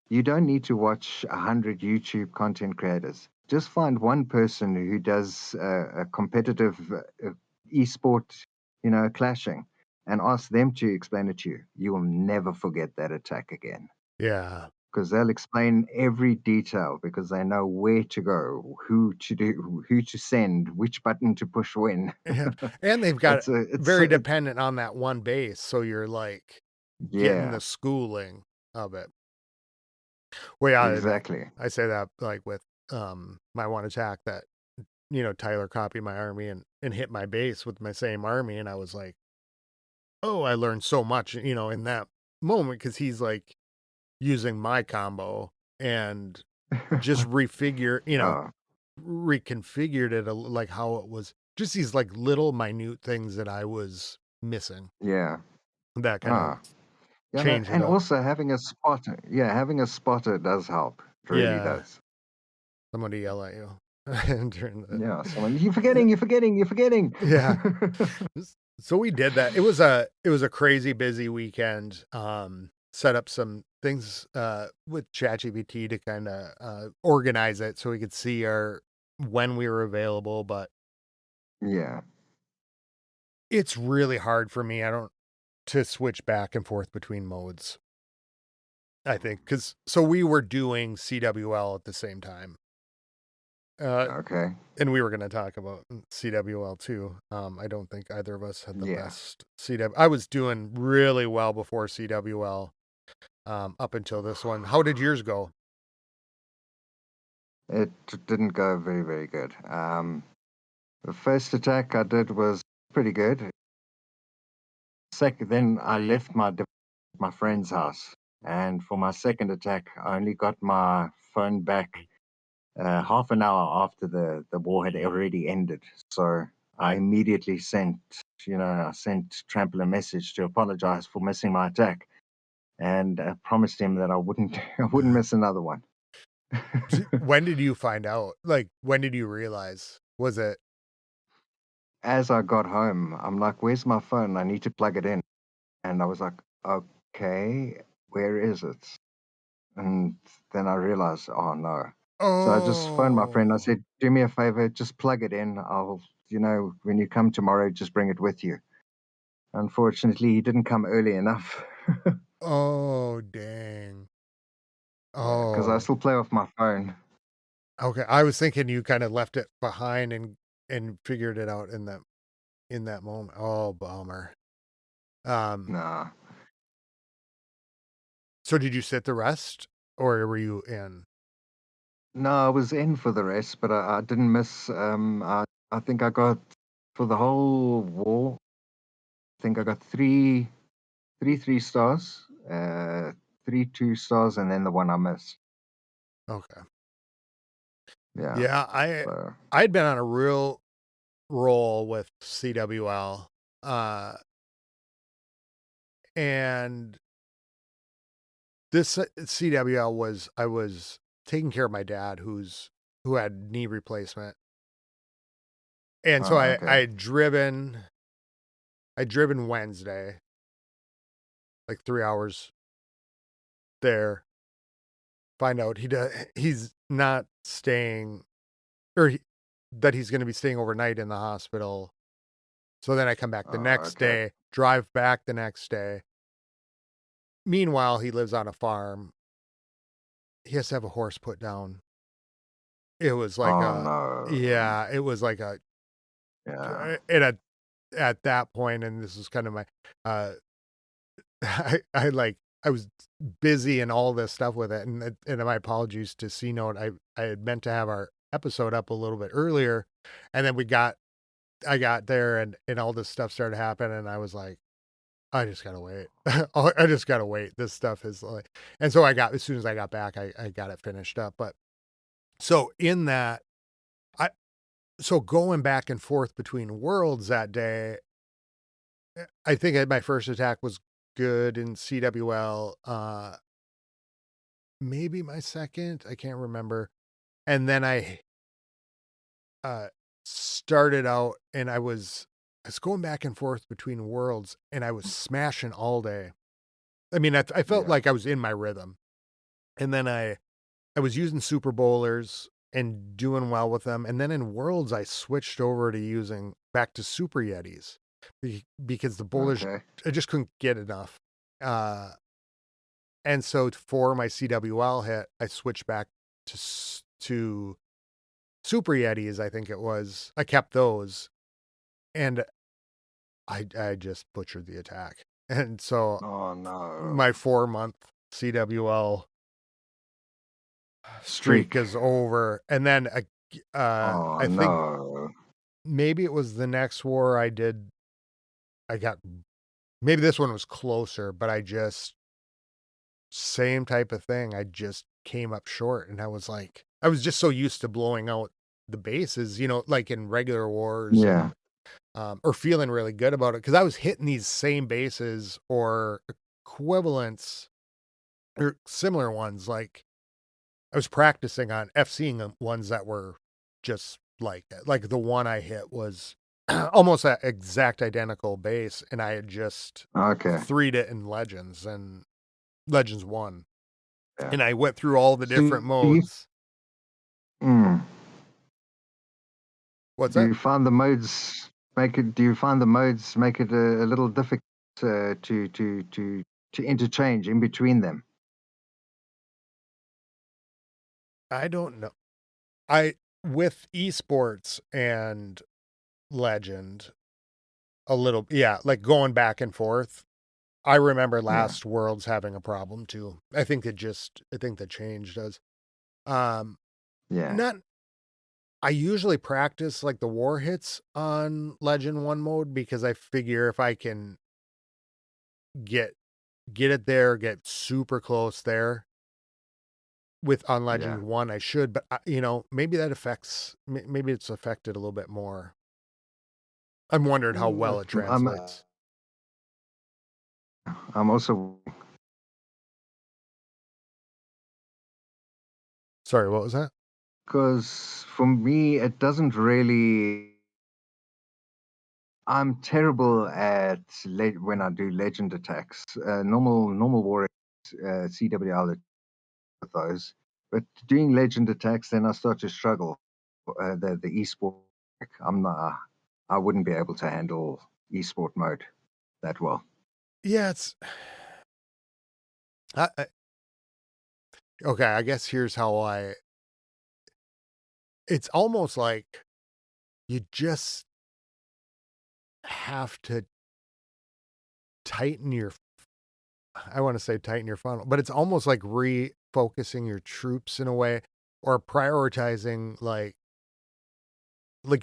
you don't need to watch 100 YouTube content creators. Just find one person who does a competitive esport, clashing, and ask them to explain it to you. You will never forget that attack again, Yeah. because they'll explain every detail, because they know where to go, who to do, who to send, which button to push when. Yeah, and they've got It's very dependent on that one base, so you're, like, getting yeah, the schooling of it. Well, yeah, exactly. I say that, like, with, my one attack that, Tyler copied my army and hit my base with my same army, and I was like, "Oh, I learned so much," in that moment because he's, like, using my combo and just Oh, reconfigured it like, how it was just these, like, little minute things that I was missing yeah. that kind of Ah, yeah, changed it and up. also having a spotter. Yeah, having a spotter does help. It really Yeah, does. somebody yell at you during the Yeah, someone, you're forgetting, you're forgetting, you're forgetting. yeah. So we did that. It was a crazy busy weekend. Set up some things with ChatGPT to kind of organize it so we could see our when we were available, but Yeah. it's really hard for me. I don't to switch back and forth between modes. I think because so we were doing CWL at the same time. Uh, Okay. and we were going to talk about CWL too. I don't think either of us had the Yeah. best CW. I was doing really well before CWL, up until this one. How did yours go? It didn't go very, very good. The first attack I did was pretty good. Second, then I left my friend's house, and for my second attack, I only got my phone back half an hour after the war had already ended. So I immediately I sent Trample a message to apologize for missing my attack, and promised him that I wouldn't I wouldn't miss another one. When did you find out? Like, when did you realize? Was it? As I got home, I'm like, "Where's my phone? I need to plug it in." And I was like, "Okay, where is it?" And then I realized, oh no. So I just phoned my friend. I Oh, said, "Do me a favor, just plug it in. When you come tomorrow, just bring it with you." Unfortunately, he didn't come early enough. oh, dang. Yeah, because I Oh, still play off my phone. okay. I was thinking you kind of left it behind and figured it out in that moment. Oh, bummer. Um, Nah. so did you sit the rest or were you in? No, I was in for the rest, but I didn't miss. I think I got, for the whole war, I think I got three stars, three 2 stars, and then the one I missed. Okay. Yeah. Yeah, So, I'd been on a real role with CWL. And this CWL was, I was taking care of my dad who had knee replacement. And so Oh, I okay. had driven Wednesday, like 3 hours there, find out he's not staying, or that he's going to be staying overnight in the hospital. So then I come back the Oh, next okay. day, drive back the next day. Meanwhile, he lives on a farm. He has to have a horse put down. It was like Oh a, no. yeah, it was like a, Yeah. and at that point, and this is kind of my, uh, I was busy and all this stuff with it, and my apologies to C Note. I had meant to have our episode up a little bit earlier, and then I got there, and all this stuff started happening, and I was like, I just gotta wait. I just gotta wait. This stuff is like, and so as soon as I got back, I got it finished up. But so in that, I so going back and forth between worlds that day, I think my first attack was good in CWL. Maybe my second, I can't remember. And then I uh started out, and I was going back and forth between worlds, and I was smashing all day. I mean, I felt Yeah. like I was in my rhythm. And then I was using super bowlers and doing well with them. And then in worlds, I switched over to using back to super yetis because the bowlers, Okay. I just couldn't get enough. Uh, and so for my CWL hit, I switched back to super yetis. I think it was. I kept those, and I just butchered the attack. And so Oh no. my 4 month CWL streak Streak. is over. And then Oh I think no. maybe it was the next war I did. I got, maybe this one was closer, but I just, same type of thing. I just came up short, and I was like, I was just so used to blowing out the bases, like in regular wars, Yeah. and or feeling really good about it because I was hitting these same bases or equivalents or similar ones. Like I was practicing on FCing ones that were just like that. Like the one I hit was almost that exact identical base, and I had just Okay. 3'd it in Legends, and Legends 1. Yeah. And I went through all the So different you, modes. mm, What's do that? you find the modes make it? Do you find the modes make it a little difficult to interchange in between them? I don't know. I with esports and Legend a little, yeah, like going back and forth. I remember Yeah. last Worlds having a problem too. I think the change does. Um Yeah. not I usually practice like the war hits on Legend 1 mode because I figure if I can get get it there, get super close there with on Yeah. Legend 1, I should, but maybe that affects maybe it's affected a little bit more. I'm wondering how well it I'm translates. I'm also Sorry, what was that? because for me it doesn't really. I'm terrible at when I do legend attacks. Normal warrior CWL with those, but doing legend attacks, then I start to struggle. The esport, I'm not. I wouldn't be able to handle esport mode that well. Yeah, it's I, okay, I guess here's how I it's almost like you just have to tighten your I want to say tighten your funnel, but it's almost like refocusing your troops in a way, or prioritizing like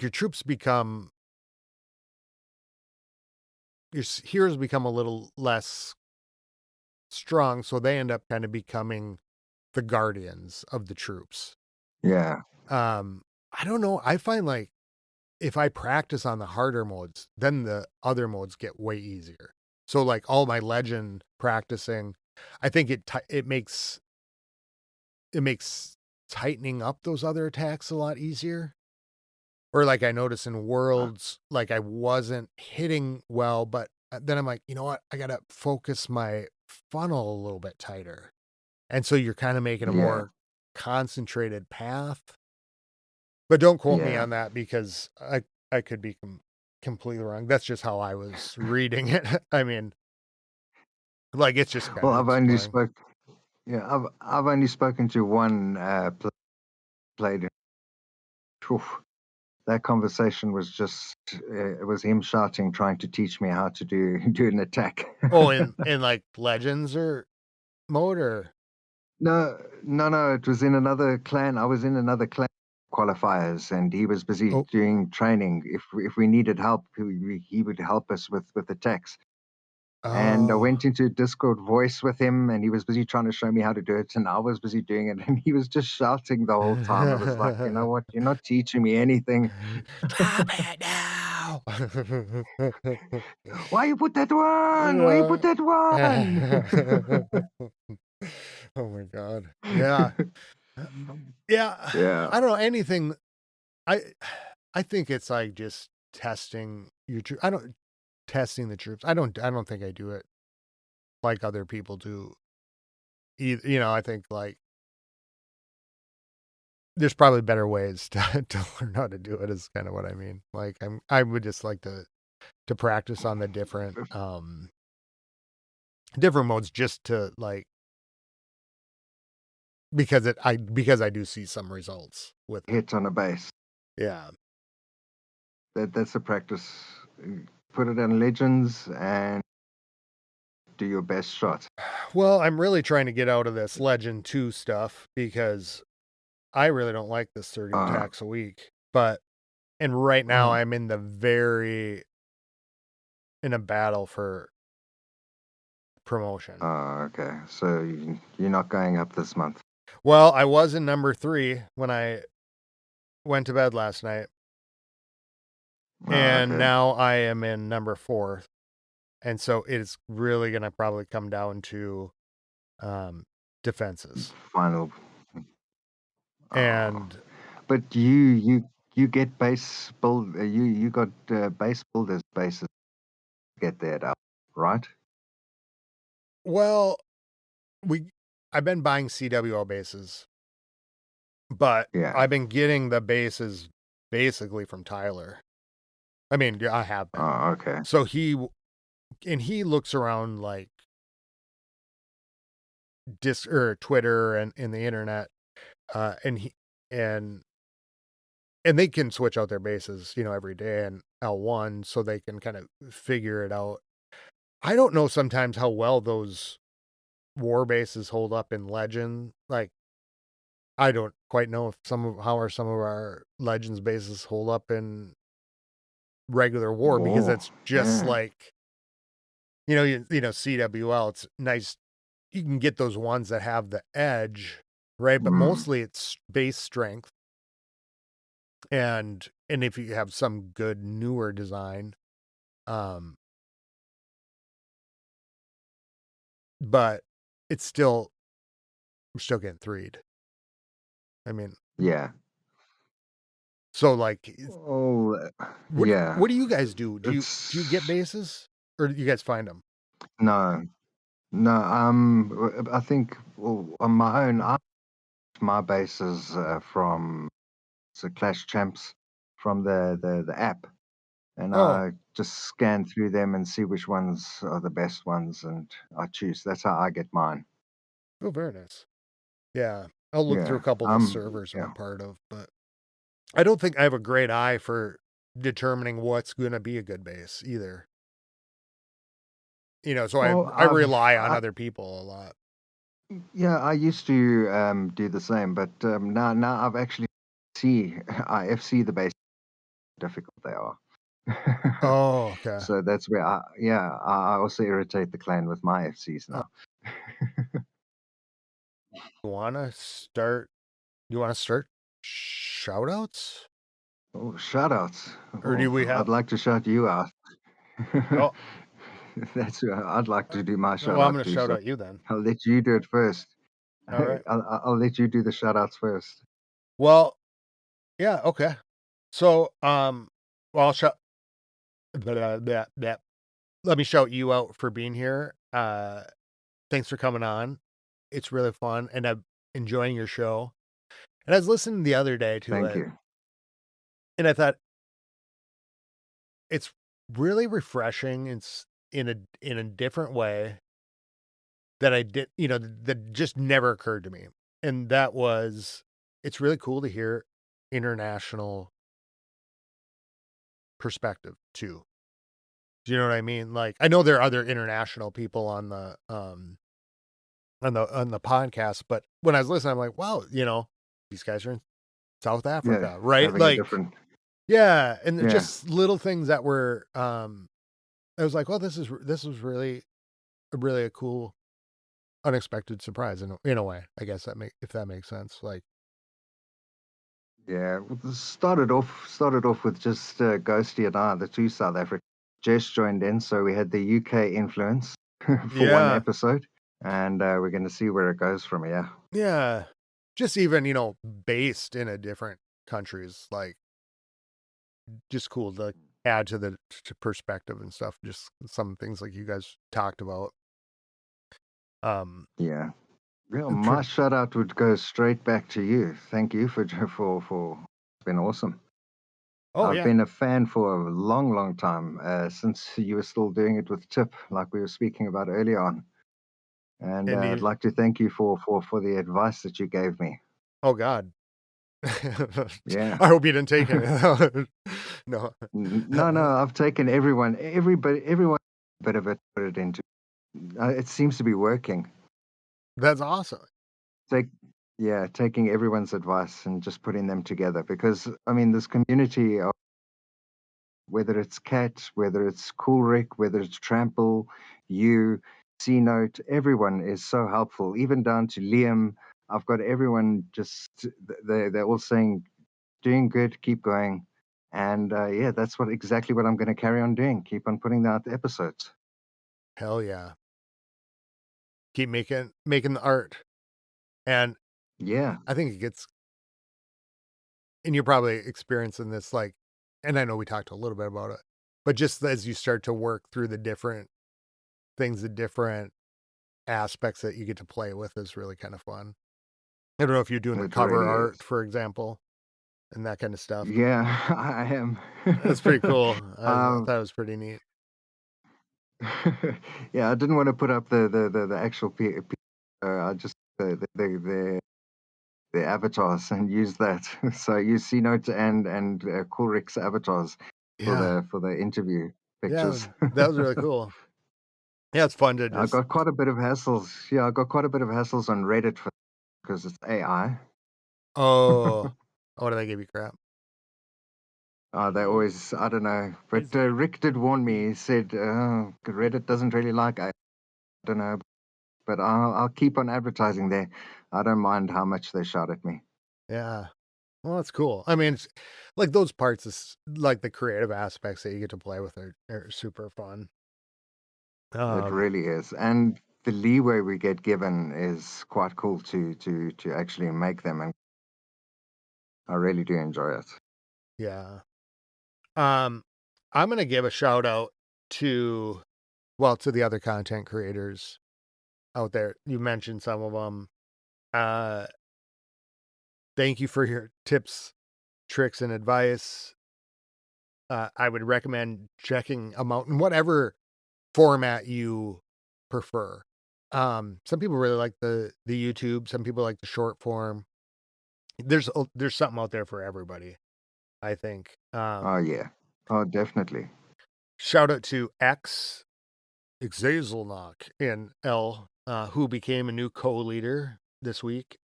your troops become your heroes become a little less strong, so they end up kind of becoming the guardians of the troops. Yeah, Um, I don't know. I find like if I practice on the harder modes, then the other modes get way easier. So like all my legend practicing, I think it makes tightening up those other attacks a lot easier. Or like I noticed in worlds, like I wasn't hitting well, but then I'm like, you know what? I gotta focus my funnel a little bit tighter. And so you're kind of making a Yeah, more concentrated path. But don't quote me yeah. on that because I could be completely wrong. That's just how I was reading it. I mean, like it's just kind Well, of I've only exploring. spoke. Yeah, I've only spoken to one played. Phew, that conversation was just it was him shouting, trying to teach me how to do do an attack. Oh, in like legends or mode or No, no, no. It was in another clan. I was in another clan qualifiers, and he was busy oh doing training. If we needed help, he would help us with attacks. And I oh. went into Discord voice with him, and he was busy trying to show me how to do it, and I was busy doing it, and he was just shouting the whole time. It was like, you know what? You're not teaching me anything. Stop it now. Why you put that one? Why you Yeah. put that one? Oh my god. Yeah. Yeah. Yeah, I don't know anything. I I think it's like just testing your I don't testing the troops. I don't think I do it like other people do. I think like there's probably better ways to to learn how to do it is kind of what I mean. Like I would just like to practice on the different modes just to like because I do see some results with it. hit on a base. Yeah. That's a practice. Put it on legends and do your best shot. Well, I'm really trying to get out of this Legend 2 stuff because I really don't like this 30 Uh, attacks a week. And right now oh, I'm in a battle for promotion. okay. So you're not going up this month. Well, I was in number 3 when I went to bed last night, Oh, and okay. now I am in number 4. And so it's really going to probably come down to um defenses. Final. Oh, And but you get base build. You got base builders bases to get that up, right? well, we I've been buying CWL bases, but Yeah. I've been getting the bases basically from Tyler. I mean, yeah, I have been. Oh, okay. So he looks around like or Twitter and the internet, and he and and they can switch out their bases, every day in L1, so they can kind of figure it out. I don't know sometimes how well those war bases hold up in Legend. Like, I don't quite know if how are some of our Legends bases hold up in regular war because War. it's just Yeah. like CWL. It's nice you can get those ones that have the edge, right? But Mm, mostly it's base strength, and if you have some good newer design, um, but it's still I'm still getting threed. I mean, yeah. so like, Oh, what yeah. do you guys do? Do you get It's bases or do you guys find them? no, no. I think well, on my own, my base is from the Clash Champs from the app, and Oh, I just scan through them and see which ones are the best ones, and I choose. That's how I get mine. oh, very nice. Yeah, I'll look through a Yeah. couple of the servers I'm a Yeah. part of, but I don't think I have a great eye for determining what's going to be a good base either. So I Well, I rely on other people a lot. yeah, I used to do the same, but now I've actually I FC the base difficult they are. Oh, okay. So that's where I also irritate the clan with my FCs Uh, now. you want to start? You want to start shout outs? Oh, shout outs. or do Oh, we have? I'd like to shout you out. Oh, That's who I'd like to do my well, shout I'm out going to to. shout So out you then. I'll let you do it first. All right. I'll let you do the shout outs first. Well, yeah, okay. So, well, I'll shout. Let me shout you out for being here. Thanks for coming on. It's really fun, and I'm enjoying your show. And I was listening the other day to Thank it, you. and I thought it's really refreshing. It's in a different way that I did, that just never occurred to me. And that was, it's really cool to hear international perspective too. Do you know what I mean? Like, I know there are other international people on the podcast, but when I was listening, I'm like, wow, these guys are in South Yeah, Africa, right? having a Like, different. yeah, and they're Yeah, just little things that were, I was like, well, this was really a cool, unexpected surprise in a way. I guess if that makes sense. Like, yeah. Well, this started off with just Ghosty and I, the two South Africans. Jess joined in, so we had the UK influence for one yeah, episode, and we're going to see where it goes from here. yeah, just even based in a different countries, like just cool to add to the perspective and stuff. Just some things like you guys talked about. Um, Yeah. Yeah, I'm my tr- shout out would go straight back to you. Thank you for it's been awesome. oh I've yeah, been a fan for a long, long time, since you were still doing it with Tip, like we were speaking about earlier on. And and I'd you, like to thank you for the advice that you gave me. oh God, Yeah. I hope you didn't take any. No, No, no, I've taken everyone bit of it, put it into. It seems to be working. that's awesome. Take, yeah, taking everyone's advice and just putting them together because I mean, this community, whether it's Cat, whether it's Coolrick, whether it's Trample, you, C Note, everyone is so helpful, even down to Liam. I've got everyone just, they're all saying, doing good, keep going. And yeah, that's exactly what I'm going to carry on doing. Keep on putting out the episodes. Hell yeah, keep making the art, and Yeah, I think it gets, and you're probably experiencing this, like, and I know we talked a little bit about it, but just as you start to work through the different things, the different aspects that you get to play with is really kind of fun. I don't know if you're doing the it cover really is. art, for example, and that kind of stuff. Yeah, I am. That's pretty cool. I thought um, it was pretty neat. yeah, I didn't want to put up the actual I just the avatars and use that. So use C Note and Coolrick's avatars Yeah. for the interview Yeah. pictures. That was really cool. Yeah, it's fun to I just, got quite a bit of hassles. Yeah, I got quite a bit of hassles on Reddit because it's AI. oh, what did I give you crap? They always, I don't know. But Rick did warn me. He said Reddit doesn't really like AI. I don't know, but I'll keep on advertising there. I don't mind how much they shout at me. Yeah. Well, that's cool. I mean, it's like those parts is like the creative aspects that you get to play with are super fun. It Um, really is, and the leeway we get given is quite cool to actually make them, and I really do enjoy it. yeah. Um, I'm gonna give a shout out to, well, to the other content creators out there. You mentioned some of them. Uh, thank you for your tips, tricks, and advice. I would recommend checking them out in whatever format you prefer. Some people really like the YouTube. Some people like the short form. There's something out there for everybody, I think. Oh yeah, oh definitely. Shout out to X Xazelnock in L, who became a new co-leader this week.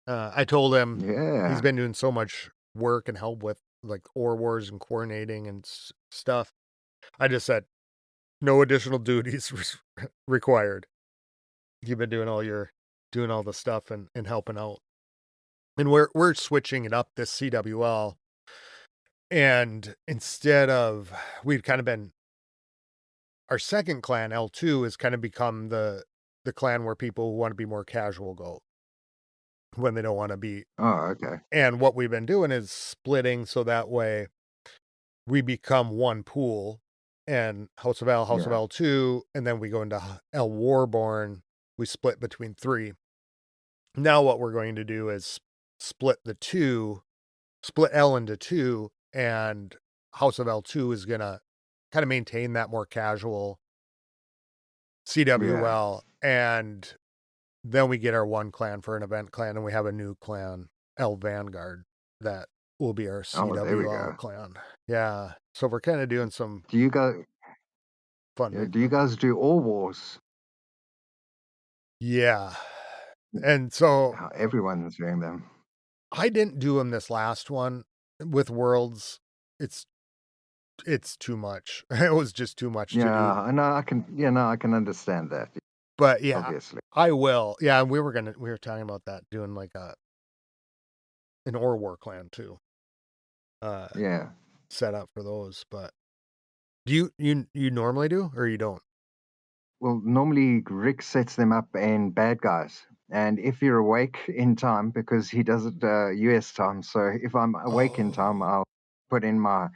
I told him he's Yeah. been doing so much work and help with like ore wars and coordinating and stuff. I just said no additional duties required. You've been doing all the stuff and helping out. And we're switching it up this CWL. And instead of we'd kind of been our second clan, L2, has kind of become the clan where people who want to be more casual go when they don't want to be. Oh, okay. And what we've been doing is splitting so that way we become one pool and House of L, House of Yeah. L2, and then we go into L Warborn. We split between three. Now what we're going to do is split split L into two, and House of L2 is gonna kind of maintain that more casual Yeah. CWL, and then we get our one clan for an event clan, and we have a new clan, L Vanguard, that will be our Oh, there we CWL go. clan. Yeah, so we're kind of doing some Do you guys? fun Yeah, mix. do you guys do all wars? Yeah, and so Everyone's doing them. I didn't do them this last one with Worlds. It's it's too much. It was just too much to do. Yeah, I know. I can. Yeah, no, I can understand that. But yeah, Obviously. I will. Yeah, we were talking about that doing like an Ore War clan too. Uh Yeah. Set up for those. But do you normally do or you don't? Well, normally Rick sets them up in bad guys, and if you're awake in time, because he does it US time. So if I'm awake in time, Oh. I'll put in my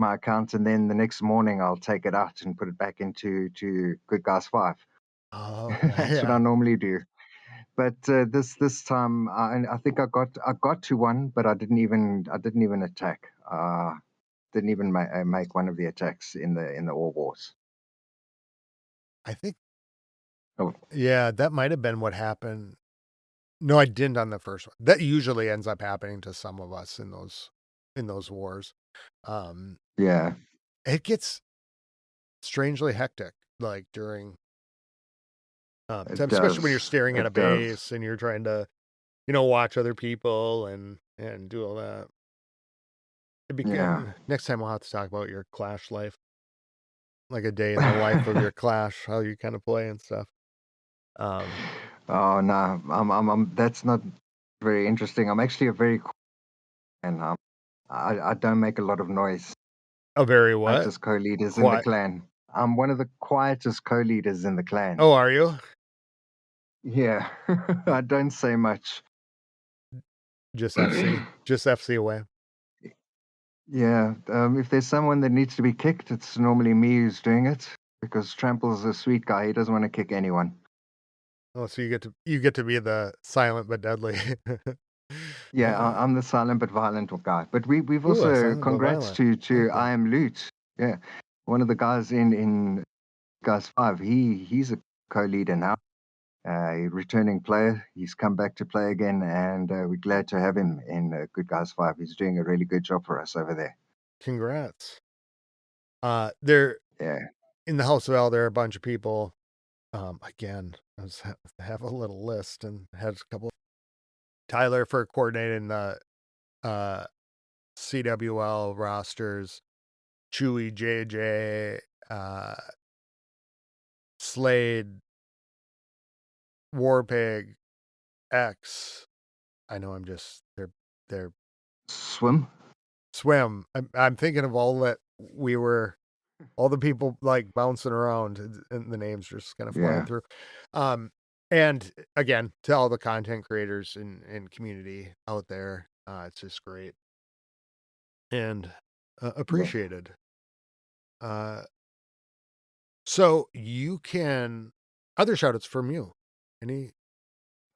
account, and then the next morning I'll take it out and put it back into Good Guys 5. Oh, okay. That's what I Yeah. normally do. But this time, I think I got to one, but I didn't even attack. Didn't even make one of the attacks in the All Wars. I think Oh, yeah, that might have been what happened. No, I didn't on the first one. That usually ends up happening to some of us in those wars. Um yeah, it gets strangely hectic like during it time, especially when you're does. staring at a It does. base and you're trying to, watch other people and do all that. It'd be Yeah. good. Next time we'll have to talk about your Clash life, like a day in the life of your Clash, how you kind of play and stuff. Um, Oh no, that's not very interesting. I'm actually a very and I don't make a lot of noise. a very what? Quietest co-leaders in the Quiet. clan. I'm one of the quietest co-leaders in the clan. Oh, are you? Yeah, I don't say much. Just FC. Just FC away. Yeah, if there's someone that needs to be kicked, it's normally me who's doing it because Trample's a sweet guy. He doesn't want to kick anyone. Oh, so you get to be the silent but deadly. Yeah, uh, I'm the silent but violent guy. But we've ooh, a also silent but congrats violent. I to like I that. am Loot. Yeah, one of the guys in Guys 5. He's a co-leader now. A returning player. He's come back to play again, and we're glad to have him in Good Guys 5. He's doing a really good job for us over there. Congrats. There Yeah. in the House of L, there are a bunch of people. Again, have a little list and has a couple. Tyler for coordinating the uh CWL rosters, Chewy, JJ, Slade, Warpig, X. I know they're Swim. swim. I'm thinking of all the people like bouncing around and the names just kind of flying Yeah. through. And again, to all the content creators and community out there, it's just great and Yeah. appreciated. Uh, so you can other shout outs from you. Any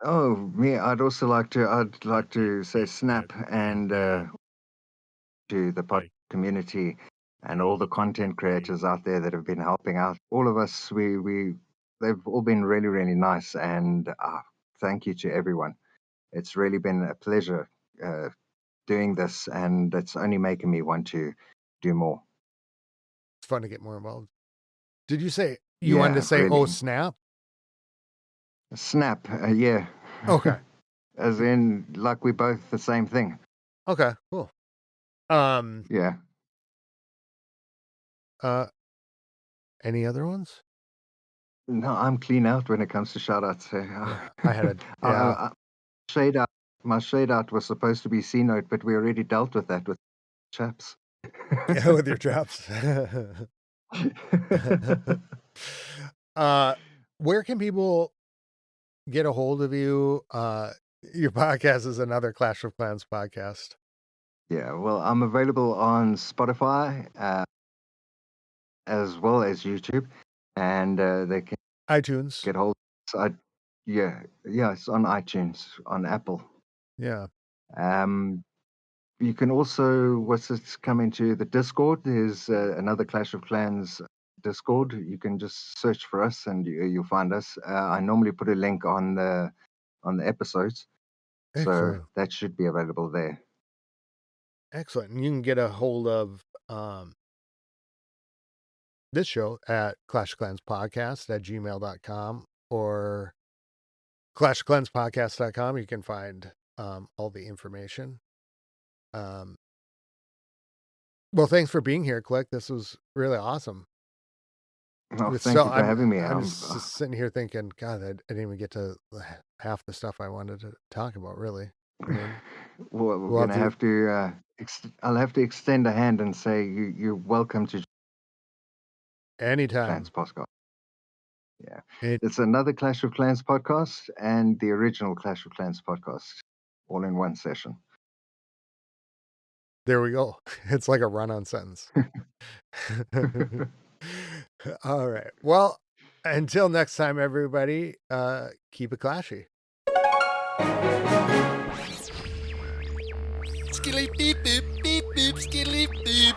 Oh, me. I'd like to say snap and to the pod community and all the content creators out there that have been helping out. All of us, they've all been really, really nice, and thank you to everyone. It's really been a pleasure doing this, and it's only making me want to do more. it's fun to get more involved. Did you say you wanted to Yeah, say oh really. snap? Snap, yeah. Okay. As in, like we're both the same thing. Okay, cool. Um Yeah. uh any other ones? No, I'm clean out when it comes to shout outs. Yeah, I had a I, yeah. I, shade out. My shade out was supposed to be C note, but we already dealt with that with chaps. Yeah, with your drops. uh, where can people get a hold of you? Your podcast is another Clash of Clans podcast. Yeah, well, I'm available on Spotify as well as YouTube, and they can iTunes. get hold. So yeah, it's on iTunes, on Apple. Yeah. You can also, what's it's coming to the Discord. There's another Clash of Clans Discord. You can just search for us and you'll find us. I normally put a link on the episodes, so Excellent. that should be available there. Excellent. And you can get a hold of this show at clashclanspodcast@gmail.com or clashclanspodcast.com. You can find all the information. Well, thanks for being here, Click. This was really awesome. Oh, It's thank so you for having me. I'm just sitting here thinking, God, I didn't even get to half the stuff I wanted to talk about, really. I mean, well, we're we'll have gonna to have to. I'll have to extend a hand and say you're welcome to anytime. Clans podcast. Yeah, it's another Clash of Clans podcast and the original Clash of Clans podcast, all in one session. There we go. It's like a run-on sentence. All right. Well, until next time, everybody, keep it clashy. Skilly beep beep beep beep skilly beep.